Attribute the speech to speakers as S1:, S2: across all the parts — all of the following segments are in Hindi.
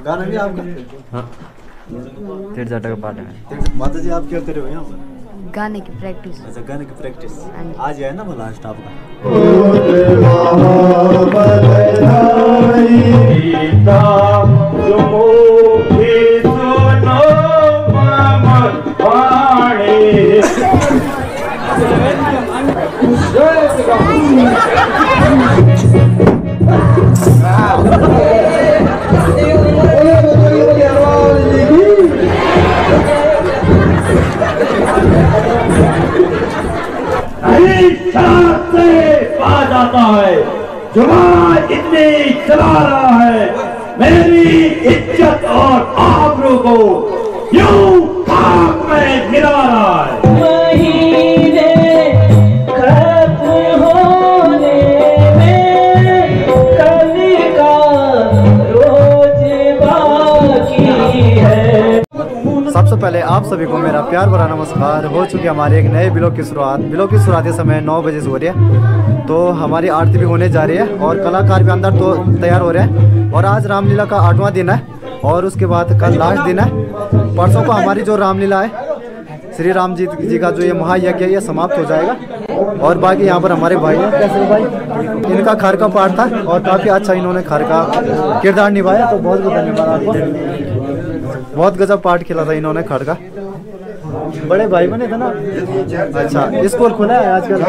S1: गाना भी आपका?
S2: हाँ, तीर्थजाटा का पाठ है।
S1: माता जी आप क्या कर रहे हो यहाँ पर?
S3: गाने की प्रैक्टिस।
S1: अच्छा, गाने की प्रैक्टिस आज है ना लास्ट आपका?
S4: जाता है जुबान इतनी चला रहा है, मेरी इज्जत और आबरू को यूं पाक में गिरा रहा है। महीने खत्म होने में कभी का रोज बाकी है।
S1: सबसे पहले आप सभी को मेरा प्यार भरा नमस्कार। हो चुकी हमारे एक नए ब्लॉग की शुरुआत। ब्लॉग की शुरुआती समय 9 बजे से हो रही है, तो हमारी आरती भी होने जा रही है और कलाकार भी अंदर तो तैयार हो रहे हैं। और आज रामलीला का 8वां दिन है और उसके बाद कल लास्ट दिन है। परसों को हमारी जो रामलीला है श्री राम जी का जो ये महायज्ञ है ये समाप्त हो जाएगा। और बाकी यहाँ पर हमारे भाई हैं, कैसे भाई, इनका खर का पाठ था और काफ़ी अच्छा इन्होंने खर का किरदार निभाया, तो बहुत बहुत धन्यवाद आपको। बहुत गजब पाठ खेला था इन्होंने खर का। बड़े भाई बने थे ना। अच्छा, स्कूल खुला है आजकल?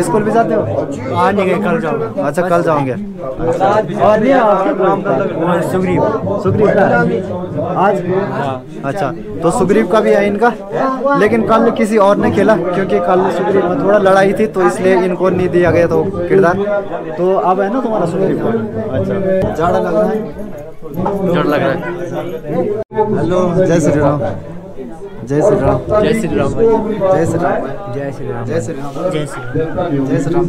S1: स्कूल भी जाते हो? आज नहीं गए, कल जाओगे? अच्छा, कल जाओगे। और नहीं सुग्रीव का आज? अच्छा, तो सुग्रीव का भी है इनका, लेकिन कल किसी और ने खेला क्योंकि कल सुग्रीव में थोड़ा लड़ाई थी, तो इसलिए इनको नहीं दिया गया तो किरदार। तो अब है ना तुम्हारा सुग्रीव का? अच्छा, जाड़ा लग रहा है?
S2: डर लग रहा है।
S1: हेलो, जय श्री राम। जय श्री राम।
S2: जय श्री राम।
S1: जय श्री राम।
S2: जय श्री राम।
S1: जय श्री राम। जय श्री राम।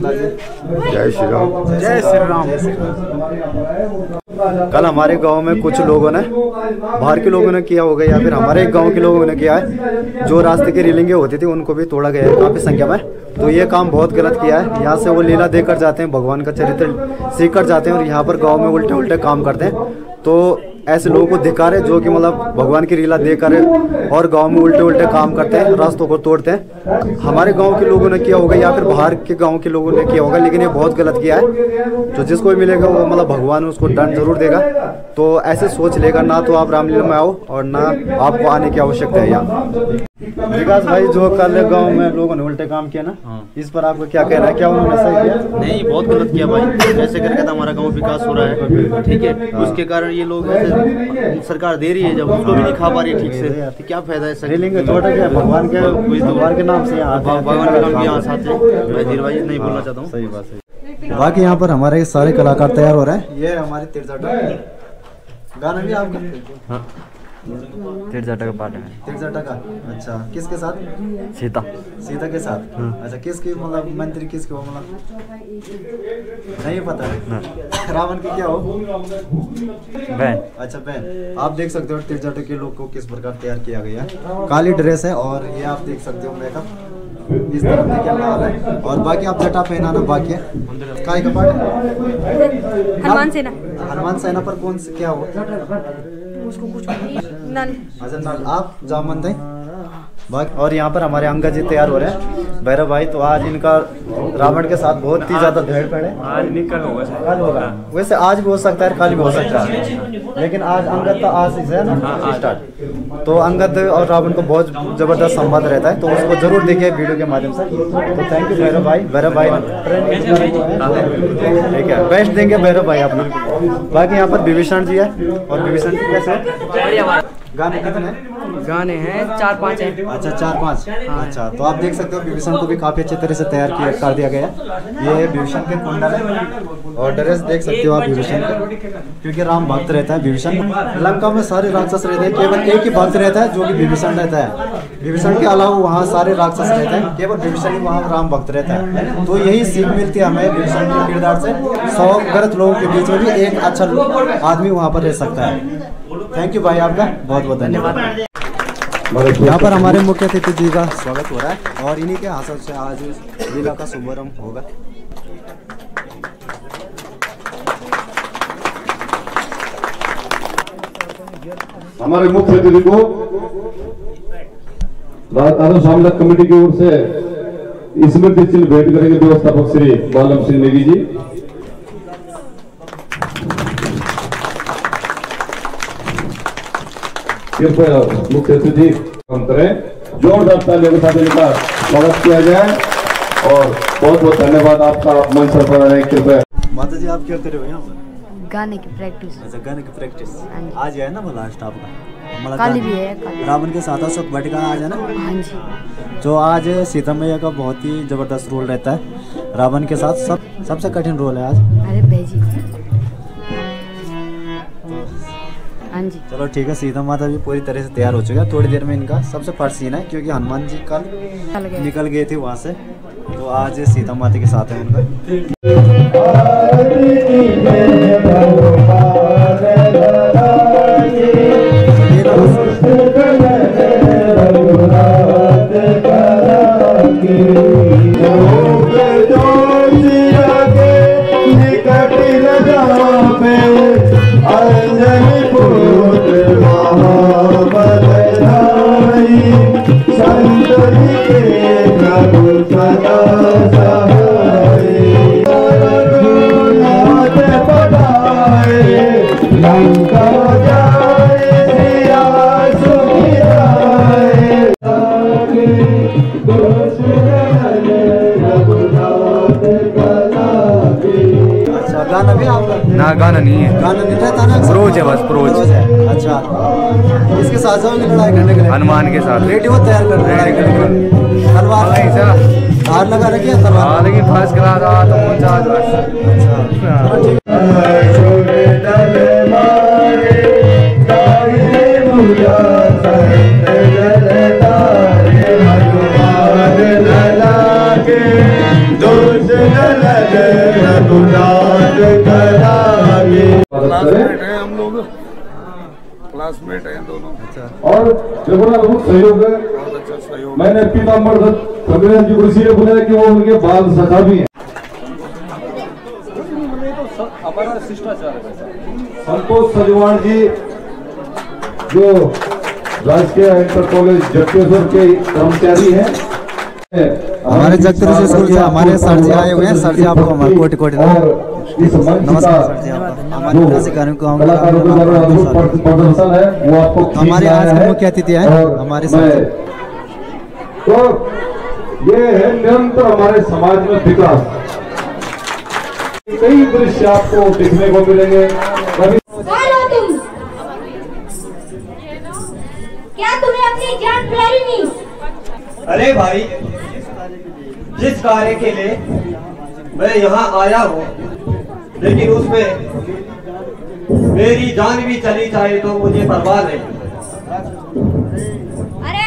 S1: जय श्री राम। जय श्री राम। जय श्री राम। कल हमारे गांव में कुछ लोगों ने, बाहर के लोगों ने किया होगा या फिर हमारे गांव के लोगों ने किया है, जो रास्ते की रेलिंगें होती थी उनको भी तोड़ा गया है काफ़ी संख्या में। तो ये काम बहुत गलत किया है। यहाँ से वो लीला देकर जाते हैं, भगवान का चरित्र सीख कर जाते हैं और यहाँ पर गाँव में उल्टे उल्टे काम करते हैं। तो ऐसे लोगों को धिक्कार है जो कि मतलब भगवान की लीला देकर और गांव में उल्टे उल्टे काम करते हैं, रास्तों को तोड़ते हैं। हमारे गांव के लोगों ने किया होगा या फिर बाहर के गांव के लोगों ने किया होगा, लेकिन ये बहुत गलत किया है। जो जिसको भी मिलेगा वो मतलब भगवान उसको दंड जरूर देगा। तो ऐसे सोच लेगा ना तो आप रामलीला में आओ और ना आपको आने की आवश्यकता है यहाँ। विकास भाई, जो कल गांव में लोगों ने उल्टे काम किया ना, इस पर आपको क्या कहना है? क्या उन्होंने सही किया?
S5: नहीं, बहुत गलत किया भाई। ऐसे करके तो हमारा गांव विकास हो रहा है, ठीक है। उसके कारण ये लोग सरकार दे रही है, जब उसको भी नहीं खा पा रही ठीक से, तो क्या फायदा है?
S1: भगवान के नाम से
S5: भगवान के नाम यहाँ साथ है। मैं धीरे भाई नहीं बोलना चाहता हूँ।
S1: सही बात है। बाकी यहाँ पर हमारे सारे कलाकार तैयार हो रहे हैं। ये हमारे तीर्थजाटा गाना भी आपका?
S2: हाँ, तीर्थजाटा का पाठ है।
S1: तीर्थजाटा का? अच्छा, किसके साथ?
S2: सीता।
S1: सीता के साथ? अच्छा, किसकी मतलब मंत्री किसके हो मतलब नहीं पता है? रावण की क्या हो?
S2: बहन।
S1: अच्छा, बहन। आप देख सकते हो तीर्थजाटा के लोग को किस प्रकार तैयार किया गया है। काली ड्रेस है और ये आप देख सकते हो मेकअप इस तरफ देखिए लाल है। और बाकी आप जटा पहनाना बाकी है। काय का पाठ?
S3: हनुमान सेना।
S1: हनुमान सेना पर कौन से क्या हो?
S3: उसको कुछ नल।
S1: अच्छा, नल। आप जामन थे बाकी। और यहाँ पर हमारे अंकल जी तैयार हो रहे हैं, भैरव भाई। तो आज इनका रावण के साथ बहुत ही ज्यादा भेड़ पड़े।
S2: आज नहीं, कल होगा।
S1: कल होगा? वैसे आज भी हो सकता है, कल भी हो सकता है, लेकिन आज अंगद तो आज से है ना स्टार्ट। तो अंगद और रावण को बहुत जबरदस्त संवाद रहता है, तो उसको जरूर देखिए वीडियो के माध्यम से। तो थैंक यू भैरव भाई। भैरव भाई ठीक है, बेस्ट देंगे भैरव भाई अपना। बाकी यहाँ पर विभीषण जी है। और विभीषण जी कैसे? गाने कितने?
S6: गाने हैं 4-5 हैं।
S1: अच्छा, 4-5। अच्छा, तो आप देख सकते हो विभीषण को भी काफी अच्छे तरह से तैयार कर दिया गया है। ये विभीषण के कुंडल है और ड्रेस देख सकते हो आप विभीषण का, क्योंकि राम भक्त रहता है विभीषण। लंका में सारे राक्षस रहते हैं, केवल एक ही भक्त रहता है जो कि विभीषण रहता है। विभीषण के अलावा वहाँ सारे राक्षस रहते हैं, केवल विभीषण ही वहाँ राम भक्त रहता है। तो यही सीख मिलती है हमें विभीषण के किरदार से। 100 गलत लोगों के बीच में भी एक अच्छा आदमी वहाँ पर रह सकता है। थैंक यू भाई, आपका बहुत बहुत धन्यवाद। यहाँ पर हमारे मुख्य अतिथि जी का स्वागत हो रहा है और इन्हीं के हाथों से आज लीला का शुभारंभ होगा।
S7: हमारे मुख्य अतिथि को आदर्श स्वामी कमेटी की ओर से स्मृति चिन्ह भेंट करेंगे व्यवस्थापक श्री बालम सिंह नेगी जी। कृपया मुख्य अतिथि करें, जोरदार तालियों के साथ इनका स्वागत किया जाए और बहुत बहुत धन्यवाद आपका मंच पर आने के लिए।
S1: माता जी आप क्या कर रहे हो यहाँ पर?
S3: गाने की प्रैक्टिस।
S1: अच्छा गाने की प्रैक्टिस।
S3: हाँ जी।
S1: आज है ना वो लास्ट आपका?
S3: काली भी है, काली।
S1: रावण के साथ शोक वाटिका आज है ना?
S3: हाँ जी।
S1: जो आज सीता मैया का बहुत ही जबरदस्त रोल रहता है रावण के साथ, सबसे कठिन रोल है आज।
S3: अरे भेजी। हाँ जी।
S1: चलो ठीक है, सीता माता भी पूरी तरह से तैयार हो चुका है। थोड़ी देर में इनका सबसे फर्स्ट सीन है क्योंकि हनुमान जी कल निकल गए थे वहाँ से, तो आज सीता माता के साथ है उनका। गाना भी आपका?
S2: ना गाना नहीं है,
S1: गाना नहीं रहता ना,
S2: प्रोज है बस, प्रोज
S1: है। अच्छा, इसके साथ जाओगे लड़ाई करने के लिए?
S2: हनुमान के साथ
S1: रेडी हो तैयार कर लड़ाई करने के लिए? तलवार धार लगा रखी है तलवार?
S2: हाँ लेकिन फर्स्ट क्लास आ तो अच्छा।
S7: हम लोग क्लासमेट हैं दोनों। अच्छा। और त्रिपुरा बहुत सहयोग है, बहुत अच्छा सहयोग। मैंने पीताम्बर दत्त जी को इसलिए बुलाया कि वो उनके बाल सखा भी हैं। हमारा शिष्टाचार है। संतोष सजवान जी जो राजकीय इंटर कॉलेज जगतेश्वर के कर्मचारी हैं,
S1: हमारे जगतेश्वर स्कूल से हमारे सर जी आए हुए हैं। सर जी आपको हमारे कोटि कोटि नमस्कार सर जी। हमारे
S7: प्रदर्शन है वो आपको
S1: हमारे आज के मुख्य अतिथि हैं हमारे सर।
S7: तो ये है निरंतर हमारे समाज में विकास। कई दृश्य आपको देखने को मिलेंगे। कभी
S8: क्या तुम्हें अपनी जान प्यारी नहीं?
S9: अरे भाई, जिस कार्य के लिए मैं यहाँ आया हूँ, लेकिन उसमें मेरी जान भी चली जाए तो मुझे परवाह नहीं।
S8: अरे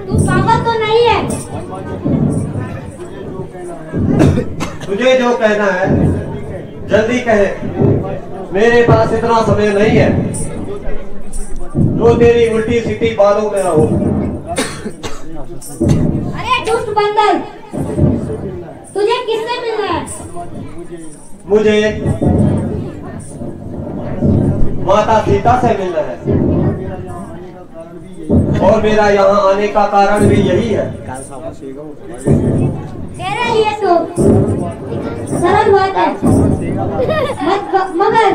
S8: तू पागल तो नहीं है?
S9: तुझे जो कहना है जल्दी कहे, मेरे पास इतना समय नहीं है जो तेरी उल्टी सीधी बातों में रहूं।
S8: अरे दुष्ट बंदर, तुझे किससे मिलना है?
S9: मुझे माता सीता से मिलना है और मेरा यहाँ आने का कारण भी यही है।
S8: तेरे लिए तो सरल बात है, मगर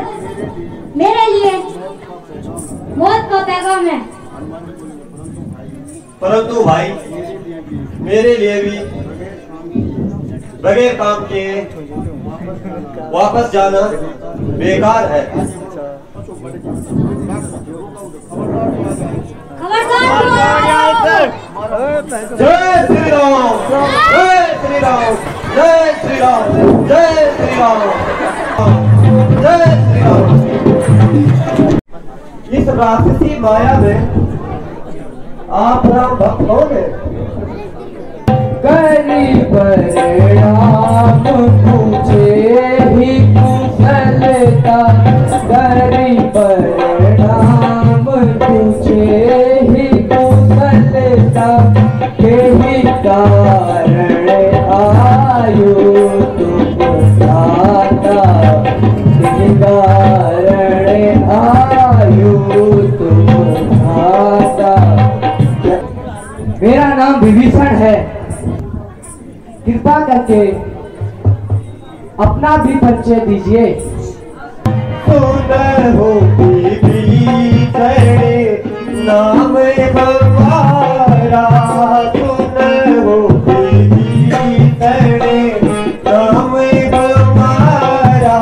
S8: मेरे लिए मौत का पैगाम है।
S9: परंतु भाई, मेरे लिए भी बगैर काम के वापस जाना बेकार है। जय श्री राम, जय श्री राम, जय श्री राम, जय श्री राम, जय श्री राम। इस राक्षसी माया में आप राम भक्त कौन है?
S6: करी परिणाम तुझे ही कुशलता, करी परिणाम तुझे ही कुशलता, यही कारण आयु तुम दाता, यही कारण आयु तुम भाता। मेरा नाम विभीषण है, कृपा करके अपना भी परिचय दीजिए।
S9: सुन हो विभीषण नाम हमारा, सुन हो विभीषण नाम हमारा,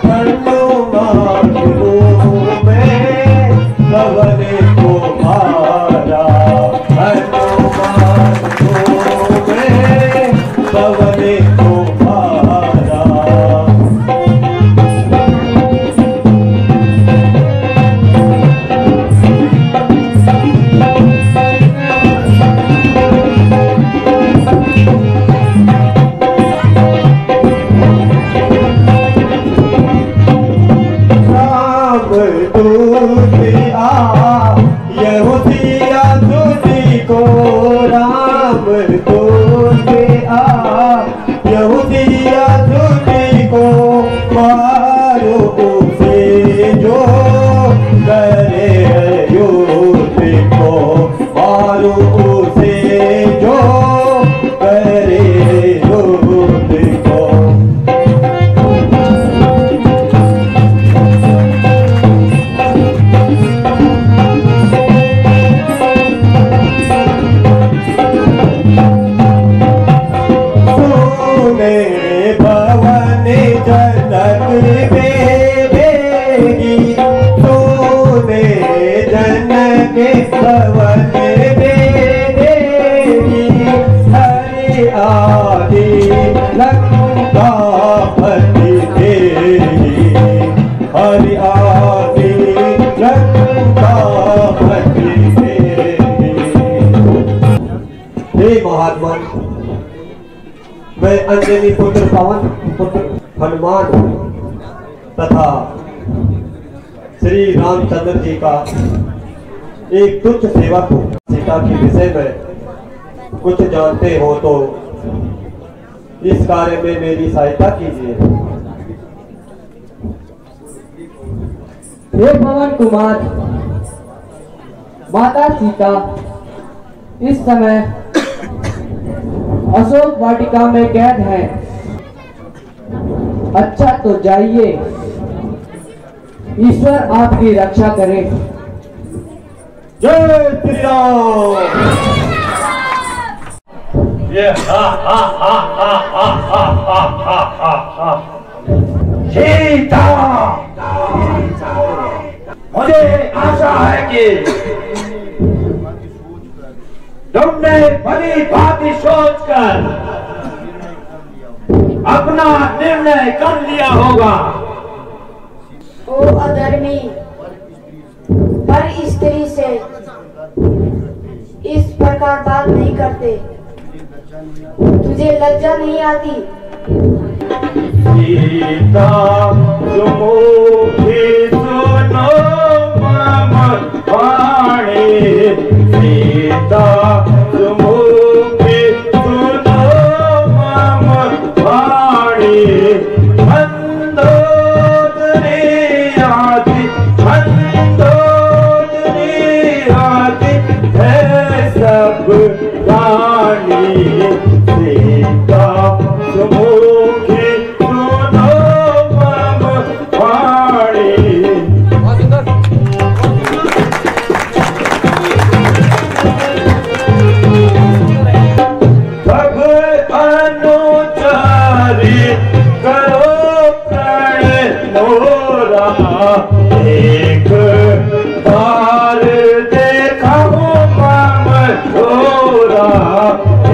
S9: हनुमान में पवन तुम्हारा, हनुमान में पवन तुम्हारा। यहूदिया तुझको राम दूत आ, यहूदिया तुझको मारो उसे जो करे युद्ध को, मारो उसे जो करे युद्ध को। भवन जनक बेगी, सोने जनक भवन बेगी, हरि आदि लंका पति देगी, हरि आदि लंका पति देगी। हे महात्मा, मैं अंजनी पुत्र पवन पुत्र हनुमान तथा श्री रामचंद्र जी का एक तुच्छ सेवक हूँ। सीता के विषय में कुछ जानते हो तो इस कार्य में मेरी सहायता कीजिए।
S6: हे पवन कुमार, माता सीता इस समय अशोक वाटिका में कैद है। अच्छा तो जाइए, ईश्वर आपकी रक्षा करे।
S9: जय श्री राम। ये सीता, मुझे आशा है कि तुमने भली भांति सोचकर अपना निर्णय कर लिया होगा।
S8: ओ अधर्मी, पर स्त्री से इस प्रकार बात नहीं करते, तुझे लज्जा नहीं आती?
S9: सीता सुमुखी सुनो मम वाणी, सीता सुमुखी सुनो मम वाणी, मंदोदरी आदि है सब रानी, सीता सुमुखी सुनो मम वाणी। एक बार देखा मम छोरा,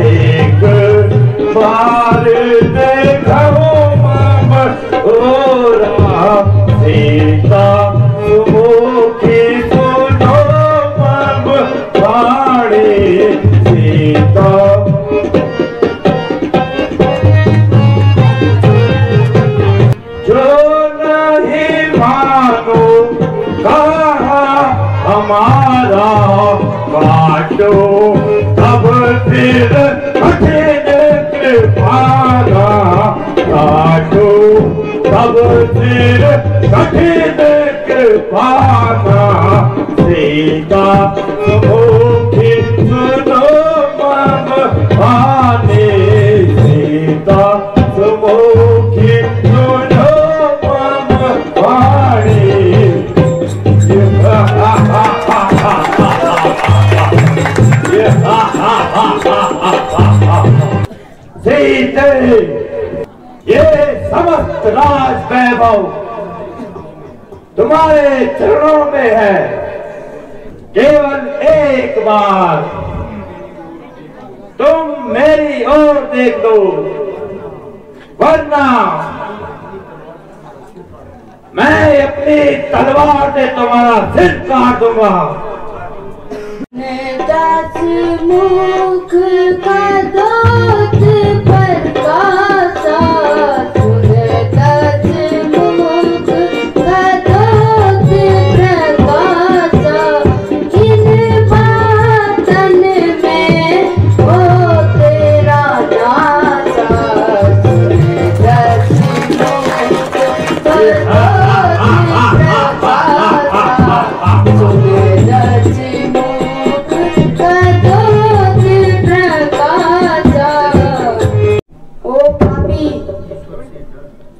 S9: एक बार देखा मम छोरा, सीता सुमुखी सुनो मम वाणी, सीता हमारा काटो तब फिर कठिन कृपाना, काटो तब फिर कठिन कृपाना,
S4: सीता सुमुखी सुनो मम वाणी सीता सुमुखी सुनो मम वाणी सीते ये समस्त राज वैभव तुम्हारे चरणों में है। केवल एक बार तुम मेरी ओर देख लो, वरना मैं अपनी तलवार से तुम्हारा सिर काट दूंगा।
S8: दस मुख का दूत प्रकाशा, सुने दस मुख का दूत प्रकाशा, किन बातन में हो तेरा नासा, सुने दस मुख का दूत प्रकाशा, सुने दस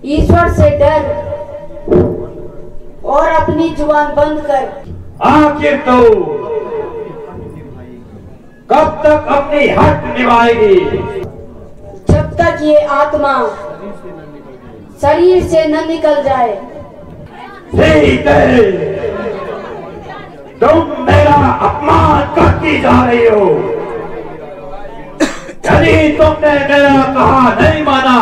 S8: ईश्वर से डर और अपनी जुबान बंद कर।
S4: आखिर तो कब तक अपनी हक निभाएगी?
S8: जब तक ये आत्मा शरीर से न निकल जाए।
S4: सीते, तुम मेरा अपमान करती जा रही हो। यदि तुमने मेरा कहा नहीं माना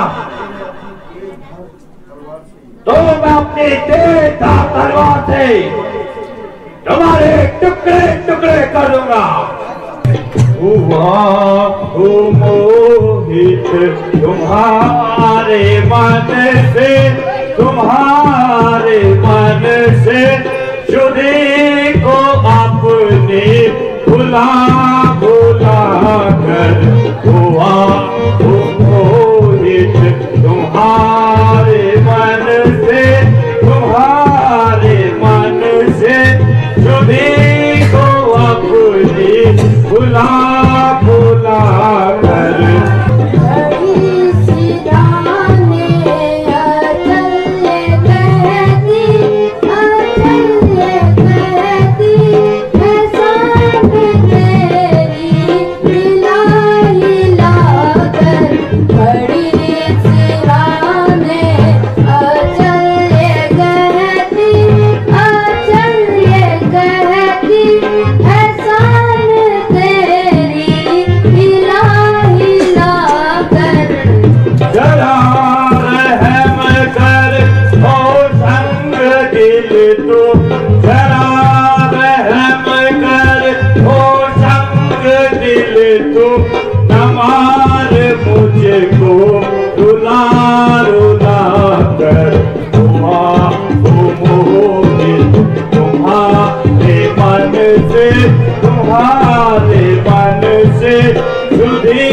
S4: तो मैं अपनी तेज तलवार से तुम्हारे टुकड़े टुकड़े कर दूंगा। हुआ मोहित तुम्हारे मन से, तुम्हारे मन से शुद्धि को अपने भुला भुला कर। हुआ मोहित तुम्हारे मन से, तुम्हारे मन से शुद्धि को अपनी भुला भुला कर। तुम्हारे मन से शुद्धि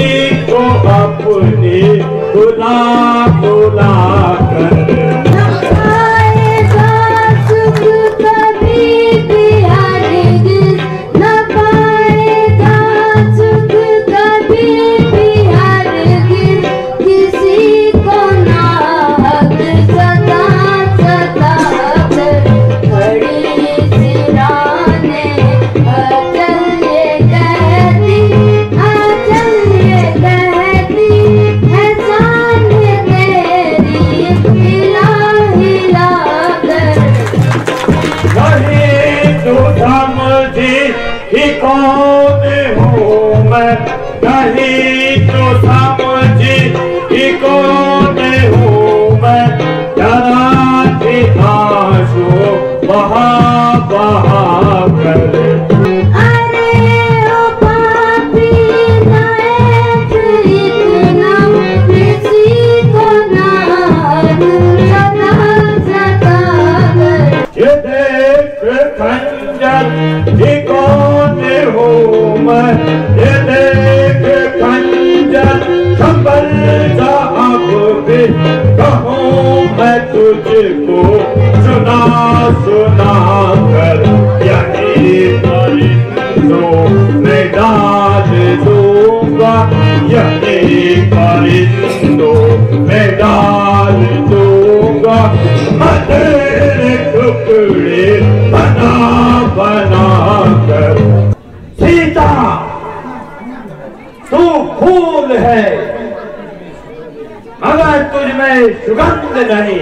S4: को अपनी भुला भुला कर। कौन हूँ मैं नहीं तो समझी कि कौन हूँ मैं। जरा भी आंसू बहा बहा कर। ये देख खंजर ही कौन हूँ मैं, ये देख खंजर संभल जा अब भी कहूँ मैं तुझको सुना सुना कर यही परिंदों में डाल दूंगा, यही परिंदों में डाल दूंगा। तेरे टुकड़े बना बना कर। सीता तू फूल है मगर तुझमें सुगंध नहीं।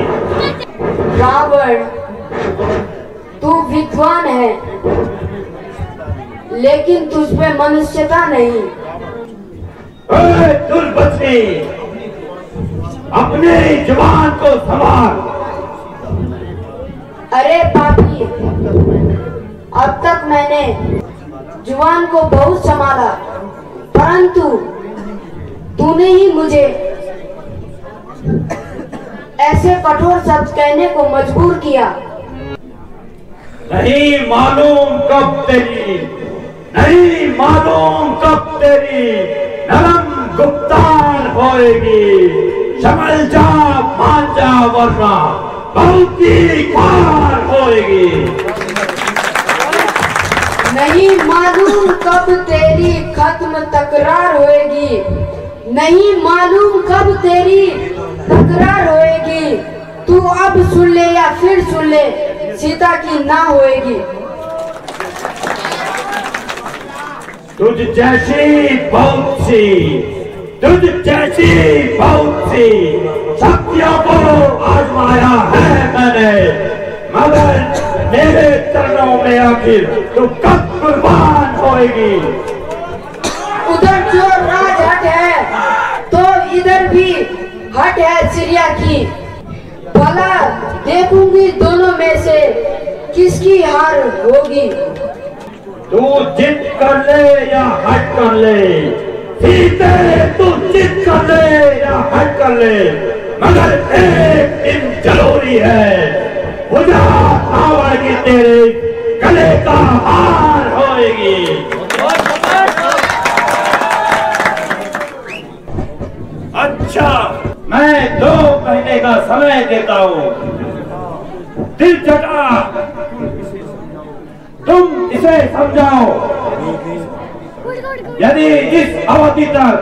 S10: रावण तू विद्वान है लेकिन तुझ पे मनुष्यता नहीं।
S4: दुर्बच्ची अपने जुबान को संभाल।
S10: अरे पापी, अब तक मैंने जुबान को बहुत संभाला परंतु तूने ही मुझे ऐसे कठोर शब्द कहने को मजबूर किया।
S4: नहीं मालूम कब तेरी नरम गुप्तान होएगी। समझ जा मान जा वरना बहुत ही खार होएगी।
S10: नहीं मालूम कब तेरी खत्म तकरार होएगी। नहीं मालूम कब तेरी तकरार होएगी। तू अब सुन ले या फिर सुन ले, सीता की ना होएगी।
S4: तुझ जैसी बहुत सी शक्तियों को आजमाया है मैंने, मगर मेरे चरणों में आखिर तू कब कुर्बान होएगी।
S10: उधर जो राज हट है तो इधर भी हट है सीरिया की। भला देखूंगी दोनों में से किसकी हार होगी।
S4: तू जिद कर ले या हट कर ले, सीते तू जिद कर ले या हट कर ले, मगर एक दिन जरूरी है, पूजा रावण की तेरे गले का हार होएगी। अच्छा, मैं 2 महीने का समय देता हूँ। दिल चटा तुम इसे समझाओ। यदि इस अवधि तक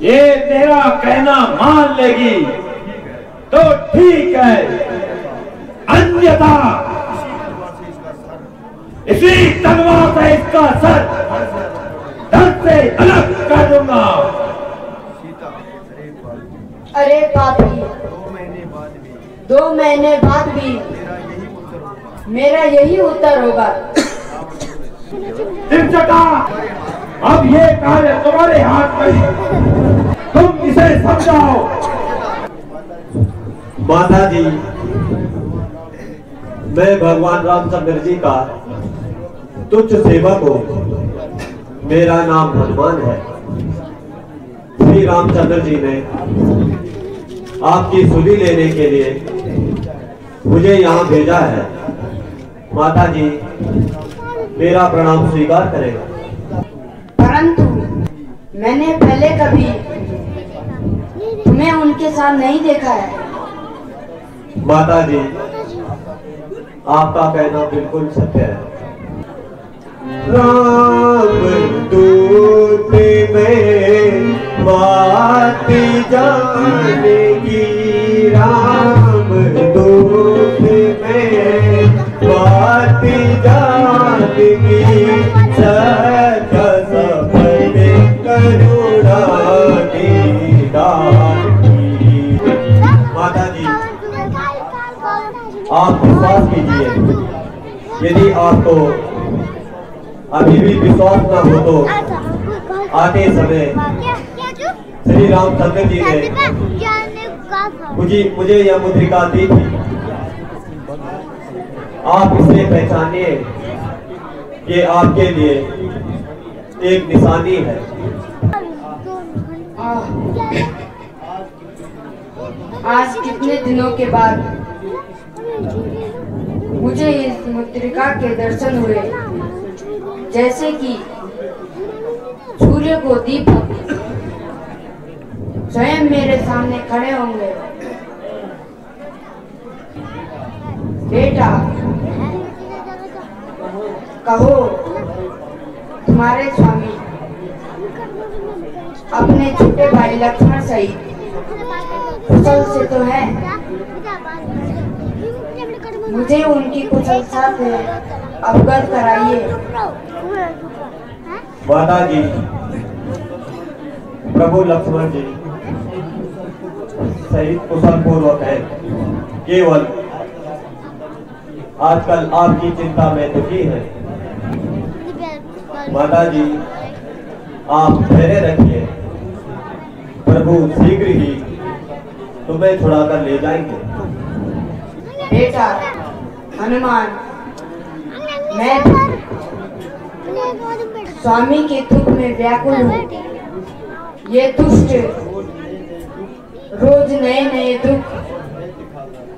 S4: ये मेरा कहना मान लेगी तो ठीक है, अन्यथा इसी तलवार से इसका सर धड़ से अलग कर दूंगा।
S10: अरे पापी, 2 महीने बाद भी मेरा यही उत्तर होगा।
S4: दिलचटा, अब ये कार्य तुम्हारे हाथ में है, तुम इसे समझाओ।
S9: माता जी, मैं भगवान रामचंद्र जी का तुच्छ सेवक हूँ। मेरा नाम हनुमान है। श्री रामचंद्र जी ने आपकी सुधि लेने के लिए मुझे यहाँ भेजा है। माता जी, मेरा प्रणाम स्वीकार करेगा।
S10: परंतु मैंने पहले कभी तुम्हें उनके साथ नहीं देखा है।
S9: माता जी, आपका कहना बिल्कुल सत्य है। राम दूत में बात जानेगी, राम दूत में बात जानेगी, सत्य सबद करुणा निदान की। माता जी, आप विश्वास कीजिए, यदि आपको अभी भी विश्वास न हो तो आते समय श्री रामचंद्र जी ने मुझे यह मुद्रिका दी थी। आप इसे पहचानिए, ये आपके लिए एक निशानी है।
S10: आज कितने दिनों के बाद मुझे इस मुद्रिका के दर्शन हुए, जैसे कि सूर्य को दीपक स्वयं मेरे सामने खड़े होंगे। बेटा कहो, तुम्हारे स्वामी अपने छोटे भाई लक्ष्मण सहित कुशल से तो है। मुझे उनकी कुशलता से अवगत कराइए।
S9: माता जी, प्रभु लक्ष्मण जी सहित कुशल पूर्वक है। केवल आजकल आपकी चिंता में दुखी है। माता जी, आप धैर्य रखिए, प्रभु शीघ्र ही तुम्हें छुड़ाकर ले जाएंगे।
S10: बेटा हनुमान, मैं स्वामी के दुख में व्याकुल हूँ। ये दुष्ट रोज नए नए दुख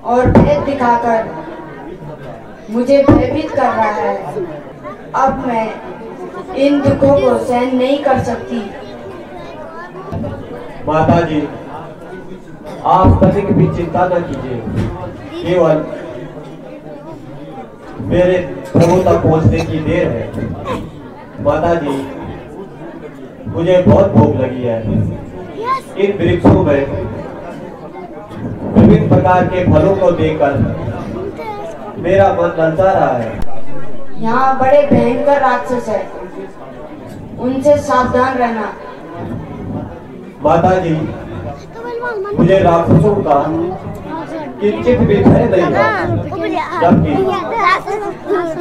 S10: और भेद दिखाकर मुझे भयभीत कर रहा है। अब मैं इन दुखों को सहन नहीं कर सकती।
S9: माता जी, आप तनिक भी चिंता न कीजिए, केवल मेरे प्रभु तक पहुंचने की देर है। माता जी, मुझे बहुत भूख लगी है। इन वृक्षों में विभिन्न प्रकार के फलों को देखकर मेरा मन ललचा रहा है।
S10: यहाँ बड़े भयंकर राक्षस है, उनसे सावधान रहना।
S9: माता जी, मुझे राक्षसों का किंचित भी भय नहीं है, जबकि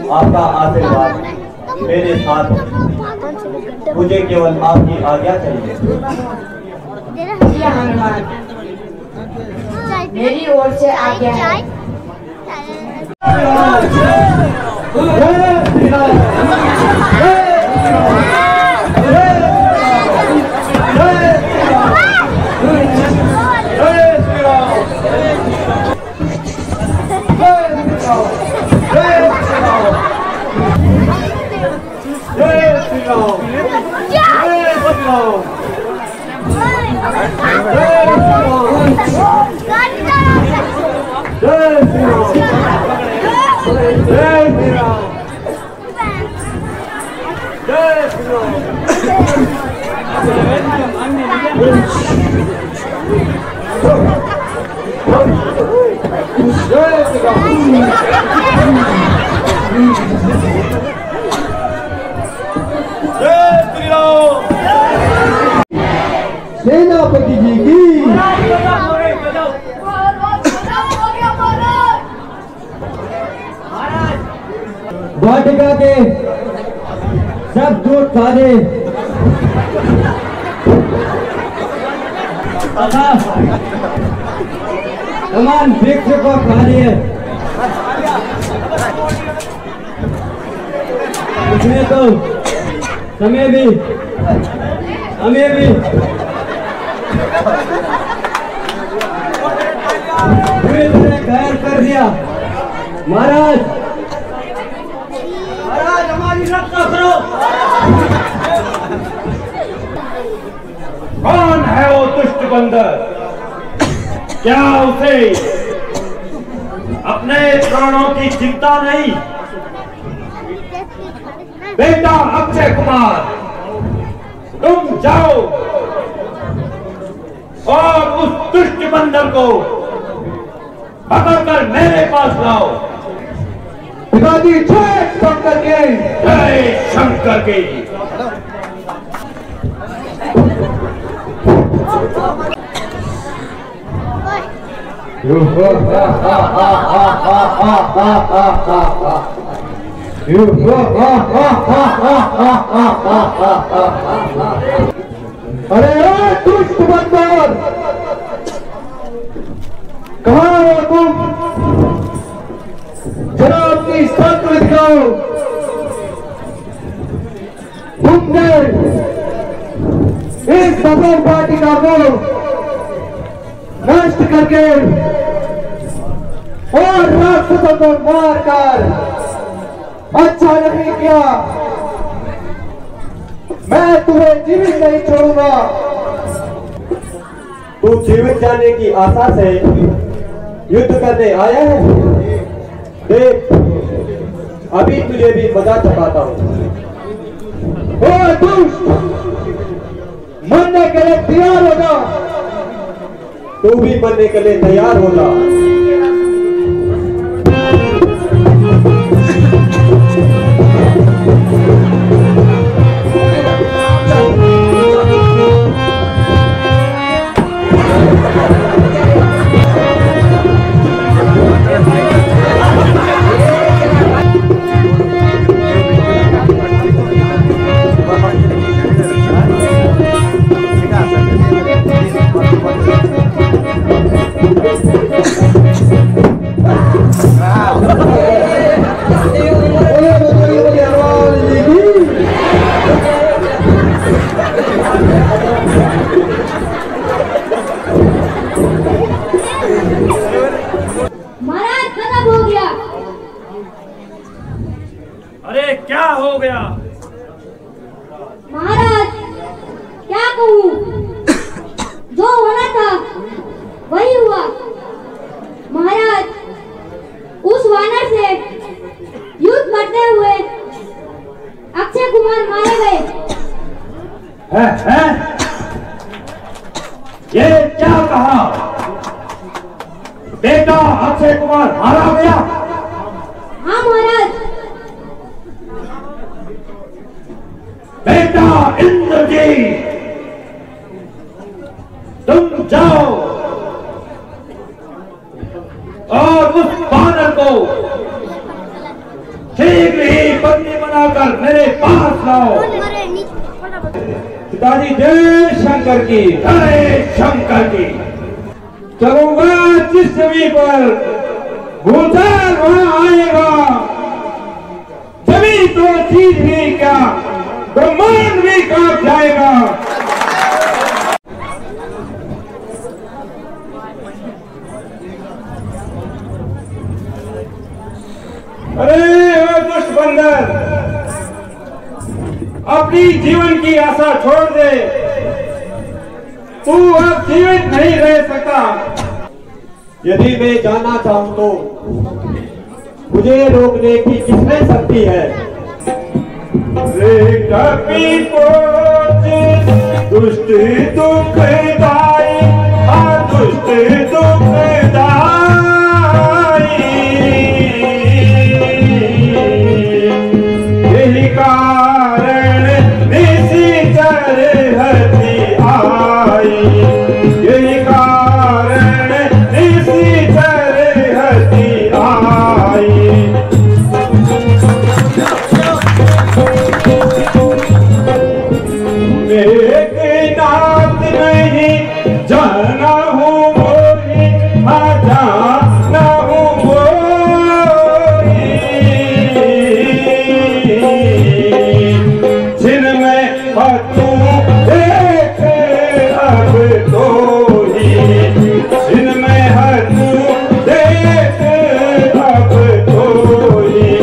S9: आपका आशीर्वाद मेरे साथ है। मुझे केवल आपकी आज्ञा चाहिए।
S10: हनुमान, मेरी ओर से आज्ञा है।
S11: सेनापति जी की वाटिका के सब दूध खाने तमाम वृक्ष को खा लिए। उसमें तो समय भी हमें भी पूरी तरह घायल कर दिया। महाराज,
S4: हमारी रक्षा करो। कौन है वो दुष्ट बंदर? क्या उसे अपने प्राणों की चिंता नहीं? बेटा अक्षय कुमार, तुम जाओ और उस दुष्ट बंदर को पकड़कर मेरे पास लाओ।
S11: पिताजी, जय शंकर के,
S4: जय शंकर के।
S11: अरे दुष्ट बंदर, कहाँ हो तुम? जरा अपनी शक्ति दिखाओ। तुमने इस सफल वाटिका को नष्ट करके और राक्षसों को मारकर अच्छा नहीं किया। मैं तुम्हें जीवित नहीं छोड़ूंगा।
S9: तू जीवित जाने की आशा से युद्ध करने आया है? देख अभी तुझे भी मजा चखाता हूँ।
S11: ओ दुष्ट, मरने के लिए तैयार हो जा।
S9: तू भी मरने के लिए तैयार हो जा।
S8: महाराज खत्म हो गया।
S4: अरे क्या हो गया?
S8: महाराज क्या कहूँ, जो होना था वही हुआ। महाराज उस वानर से युद्ध करते हुए अक्षय कुमार मारे गए।
S4: है? ये क्या कहा? बेटा अक्षय कुमार मारा गया?
S8: हाँ महाराज।
S4: बेटा इंद्रजीत, तुम जाओ और उस वानर को शीघ्र ही बंदी बनाकर मेरे पास लाओ।
S9: पिताजी जय शंकर की।
S4: जय शंकर की।
S9: चलूंगा जिस जमीन पर भूचाल वहां आएगा, जमीन तो चीज भी क्या ब्रह्मांड भी कांप जाएगा। अरे ओ दुष्ट बंदर, अपनी जीवन की आशा छोड़ दे। तू अब जीवित नहीं रह सकता। यदि मैं जाना चाहूं तो मुझे रोकने की किसमें शक्ति है? कभी दुष्ट दुखदाई, दुष्ट दुखदाई, यही कारण निशिचर हति आई, यही कारण निशिचर हति आई। मेघनाथ नहीं जाना हूँ मोरी, हाँ जाना हूँ मोरी, जिनमें तू देख अब तो ही, जिनमें तू देख अब तो ही।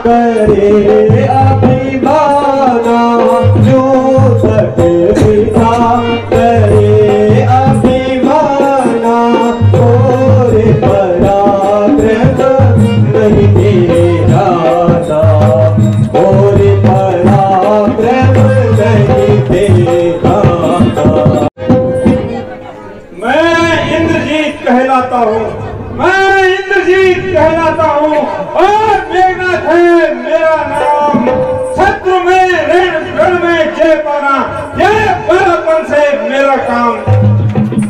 S9: करे अभिमाना, जो पिता करे अभिमाना, और पराक्रम नहीं तेरा, और पराक्रम नहीं तेरा। मैं इंद्रजीत कहलाता हूँ, मैं इंद्रजीत कहलाता हूँ, और मेघनाथ है मेरा नाम। शत्रु में रण में जय पाना, यह बड़प्पन से मेरा काम।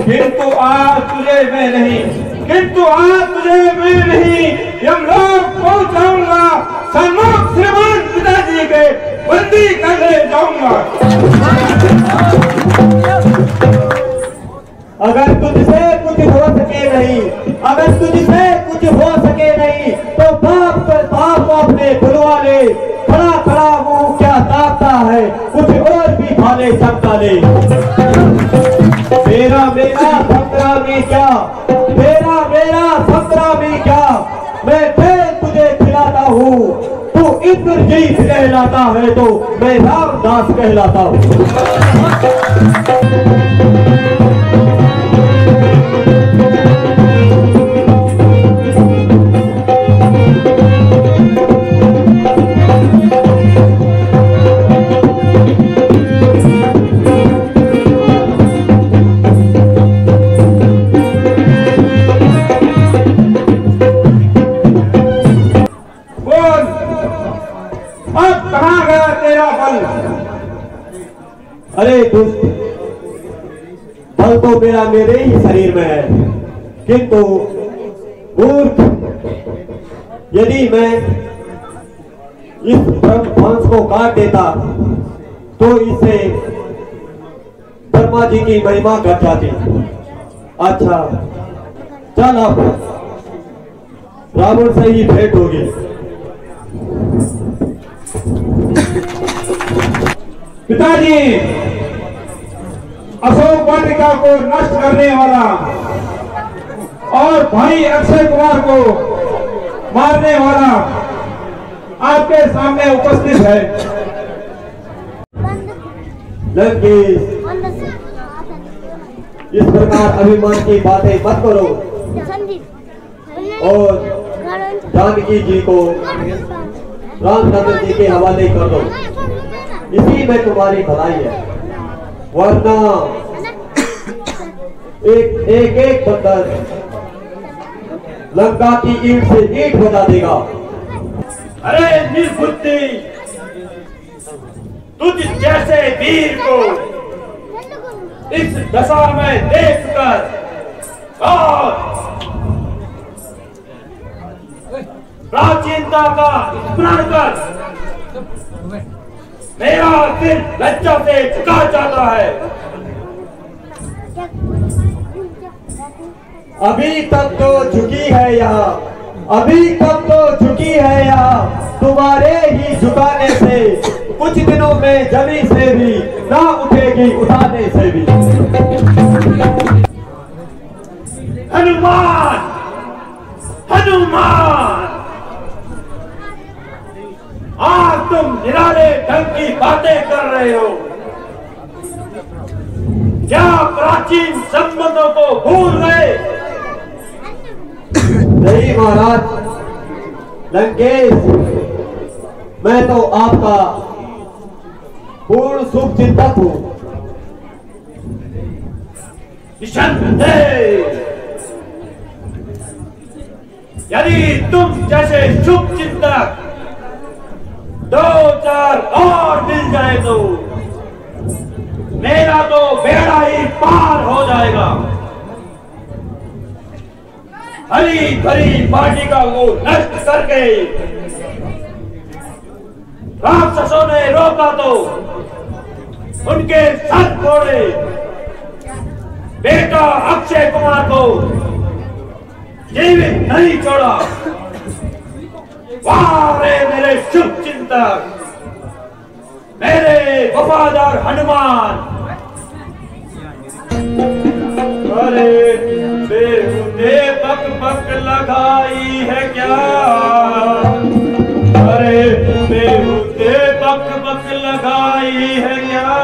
S9: किंतु आज तुझे मैं नहीं, किंतु आज तुझे मैं नहीं, यमलोक पहुंचाऊंगा, सन्मुख श्रीमान पिताजी के बंदी कर ले जाऊंगा। अगर तुझसे कुछ हो सके नहीं, अगर तुझसे कुछ हो सके नहीं, तो बाप को अपने बुलवा ले। खड़ा खड़ा मुंह क्या ताकता है, कुछ और भी भाले चमका ले। मेरा मेरा संग्रामी क्या, मेरा मेरा संग्रामी क्या, मैं खेल तुझे खिलाता हूँ, तू इंद्रजीत तो मैं रामदास कहलाता हूँ। अरे दुष्ट, बल तो मेरा मेरे ही शरीर में है, किंतु मूर्ख, यदि मैं इस ब्रह्मांस को काट देता तो इससे ब्रह्मा जी की महिमा घट जाती। अच्छा चल, अब रावण से ही भेंट होगी।
S4: पिताजी, अशोक वाटिका को नष्ट करने वाला और भाई अक्षय कुमार को मारने वाला आपके सामने उपस्थित है।
S9: लंकेश, इस प्रकार अभिमान की बातें मत करो और जानकी जी को रामचंद्र जी के हवाले कर दो। इसी में तुम्हारी भलाई है, वरना एक बंदर लंका की ईंट से ईंट बजा देगा।
S4: अरे निर्बुद्धि, तुझ जैसे वीर को इस दशा में देखकर और प्राचीनता का स्मरण कर मेरा सिर लज्जा से झुका जाता है।
S9: अभी तक तो झुकी है यहाँ, अभी तक तो झुकी है यहाँ, तुम्हारे ही झुकाने से कुछ दिनों में जमीन से भी ना उठेगी, उठाने से भी।
S4: हनुमान, हनुमान, आज तुम निराले ढंग की बातें कर रहे हो। क्या प्राचीन संबंधों को भूल गए?
S9: नहीं महाराज, लंकेश, मैं तो आपका पूर्ण शुभ चिंतक हूँ।
S4: यदि तुम जैसे शुभ चिंतक 2-4 और मिल जाए तो मेरा तो बेड़ा ही पार हो जाएगा। हरी भरी वाटिका को नष्ट करके राक्षसों ने रोका तो उनके सर फोड़े, बेटा अक्षय कुमार को जीवित नहीं छोड़ा। वाह रे मेरे शुभ चिंतक, मेरे वफादार हनुमान। अरे बेहुदे बक बक लगाई है क्या? अरे बेहुदे बक बक लगाई है क्या?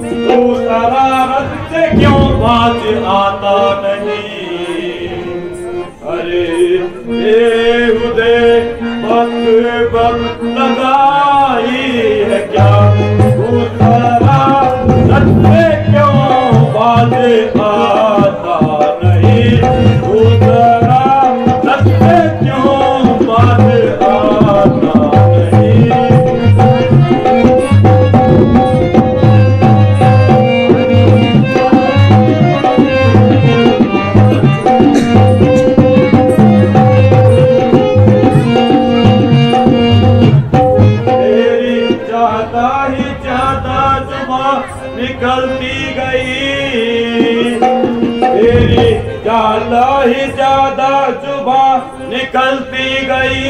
S4: तू शरारत से क्यों बाज आता नहीं? अरे बेहुदे बक बक लगाई है क्या? तू शरारत से क्यों बाज आता नहीं? तू शरारत से क्यों बाज आता नहीं? निकलती गई, तेरी ज्यादा ही ज्यादा जुबान निकलती गई।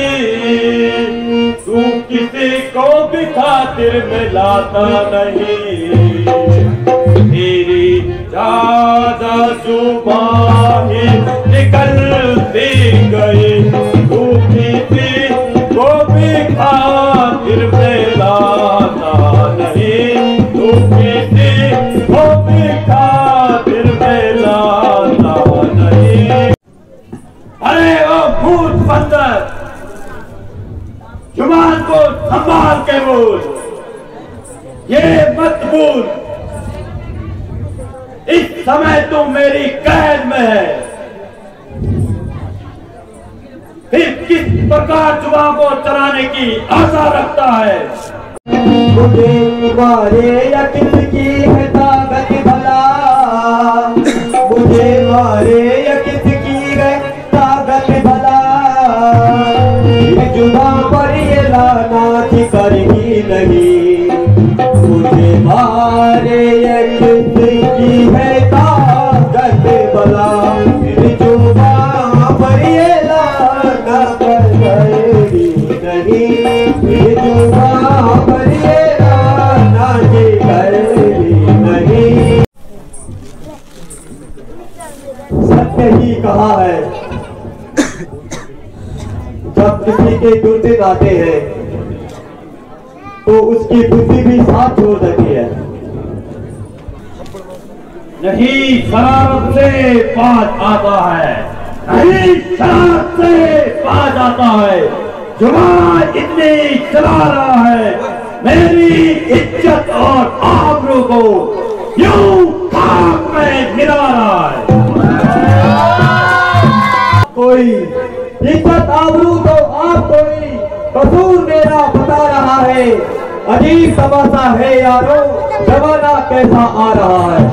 S4: तू किसी को भी खातिर में लाता नहीं, तेरी ज्यादा जुबान ही निकलती गई। तू किसी को भी खातिर में लाता नहीं, तू किसी को भी खातिर में लाता नहीं। अरे ओ भूत बंदर, जुबान को संभाल के बोल, ये मत भूल इस समय तू मेरी कैद में है। फिर किस प्रकार जुबान को चलाने की आशा रखता है?
S9: मुझे मारे या किसकी है ताकत भला, मुझे मारे या किसकी है ताकत भला, जुबान पर ये लानत करेगी नहीं। मुझे मारे या किसकी है ताकत भला, जुबान पर ये लानत करेगी नहीं। जुबान पर ये लानत करेगी नहीं। सत्य ही कहा है, जब किसी के दुर्दिन आते हैं तो उसकी बुद्धि भी साथ छोड़ देती है।
S4: नहीं शरारत से बाज आता है, नहीं शरारत से बाज आता है। जुबान इतनी चला रहा है, मेरी इज्जत और आबरू को यूं खाक में गिरा रहा है।
S9: कोई इज्जत आबरू तो आप कोई कसूर मेरा बता रहा है। अजीब तमाशा है यारो, जमाना कैसा आ रहा है।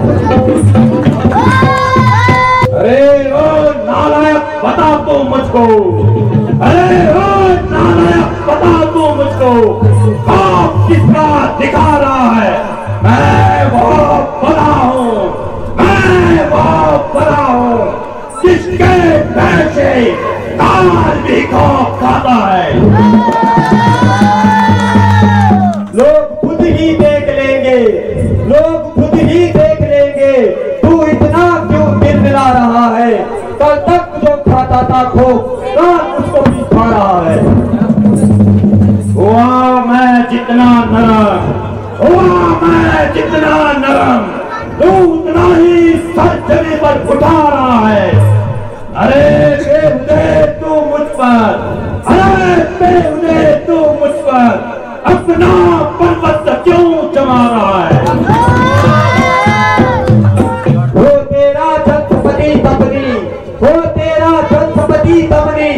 S4: अरे ओ नालायक बता तू मुझको, अरे ओ नालायक बता तू मुझको, आप किसका दिखा रहा है? मैं वो बड़ा हूँ, मैं वो बड़ा हूँ, किसके पैसे काल भी खौफ खाता है।
S9: लोग खुद ही देख लेंगे, लोग खुद ही देख लेंगे, तू इतना क्यों मिला रहा है? कल तक जो खाता था खो, आज उसको भी खा रहा है।
S4: हुआ मैं जितना नरम, हुआ मैं जितना नरम, तू उतना ही सर जमीन पर उठा रहा है। अरे बेहुदे तू मुझ पर, अरे बेहुदे तू मुझ पर अपना पर्वत क्यों जमा रहा है?
S9: वो तेरा छत्रपति तपनी, वो तेरा छत्रपति तपनी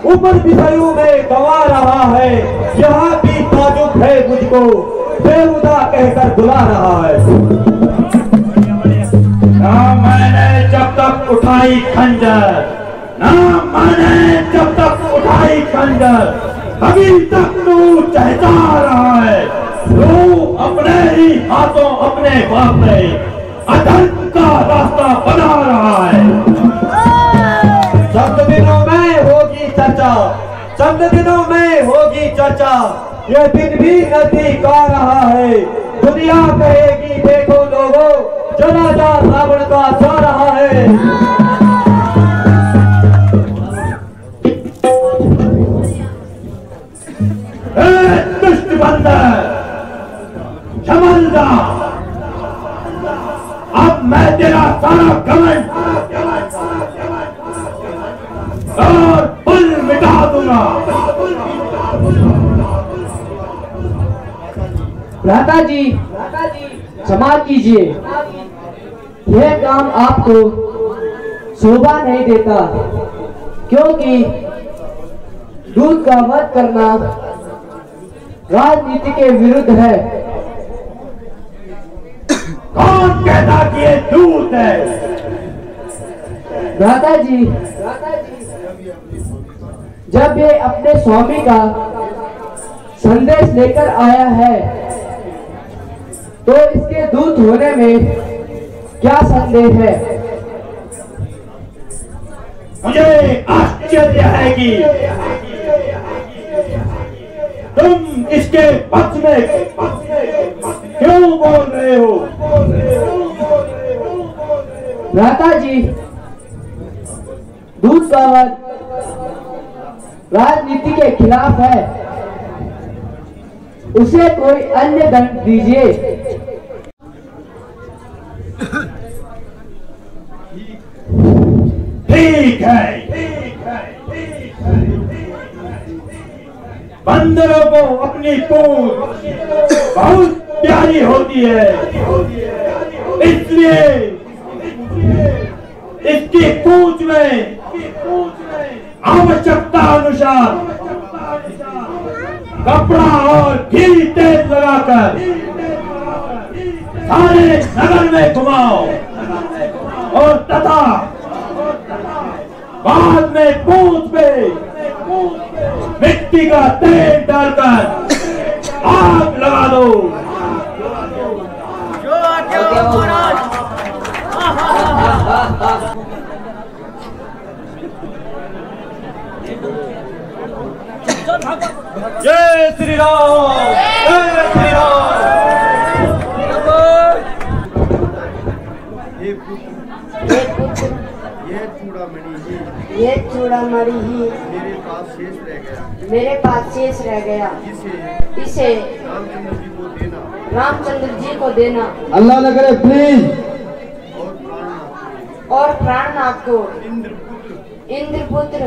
S9: ऊपर बिसरू में गवा रहा है। यहाँ भी ताजुब है मुझको, बेहुदा कहकर बुला रहा है।
S4: ना मैंने जब तक उठाई खंजर, ना मैंने जब तक उठाई खंजर, अभी तक तू चहचा रहा है। तू अपने ही हाथों अपने बाप में अधर्म का रास्ता बना रहा है।
S9: चंद दिनों में होगी चर्चा, चंद दिनों में होगी चर्चा, यह दिन भी नजदीक आ रहा है। दुनिया कहेगी देखो लोगों, चला जा रावण का जा रहा है।
S4: दुष्ट बंदर समझदा, अब मैं तेरा सारा घमंड और पुल मिटा दूंगा।
S6: भ्राता जी क्षमा कीजिए, यह काम आपको शोभा नहीं देता, क्योंकि दूध का वध करना राजनीति के विरुद्ध है।
S4: कौन कहता कि ये दूध है?
S6: भ्राता जी, जब ये अपने स्वामी का संदेश लेकर आया है तो इसके दूत होने में क्या संदेह है?
S4: मुझे आश्चर्य है कि तुम इसके पक्ष में क्यों बोल रहे हो?
S6: भ्राता जी, दूध का वध राजनीति के खिलाफ है। उसे कोई अन्य दंड दीजिए।
S4: ठीक है, बंदरों को अपनी पूंछ बहुत प्यारी होती है, इसलिए इसकी पूंछ में आवश्यकता अनुसार कपड़ा और घी तेल लगाकर सारे नगर में घुमाओ और तथा बाद में पूंछ पे मिट्टी का तेल डालकर आग लगा दो। जय श्री राम, जय श्री राम।
S10: ये चूड़ामणि ही मेरे पास शेष रह गया। इसे रामचंद्र जी को देना।
S11: अल्लाह न करे प्लीज।
S10: और प्राणनाथ को इंद्रपुत्र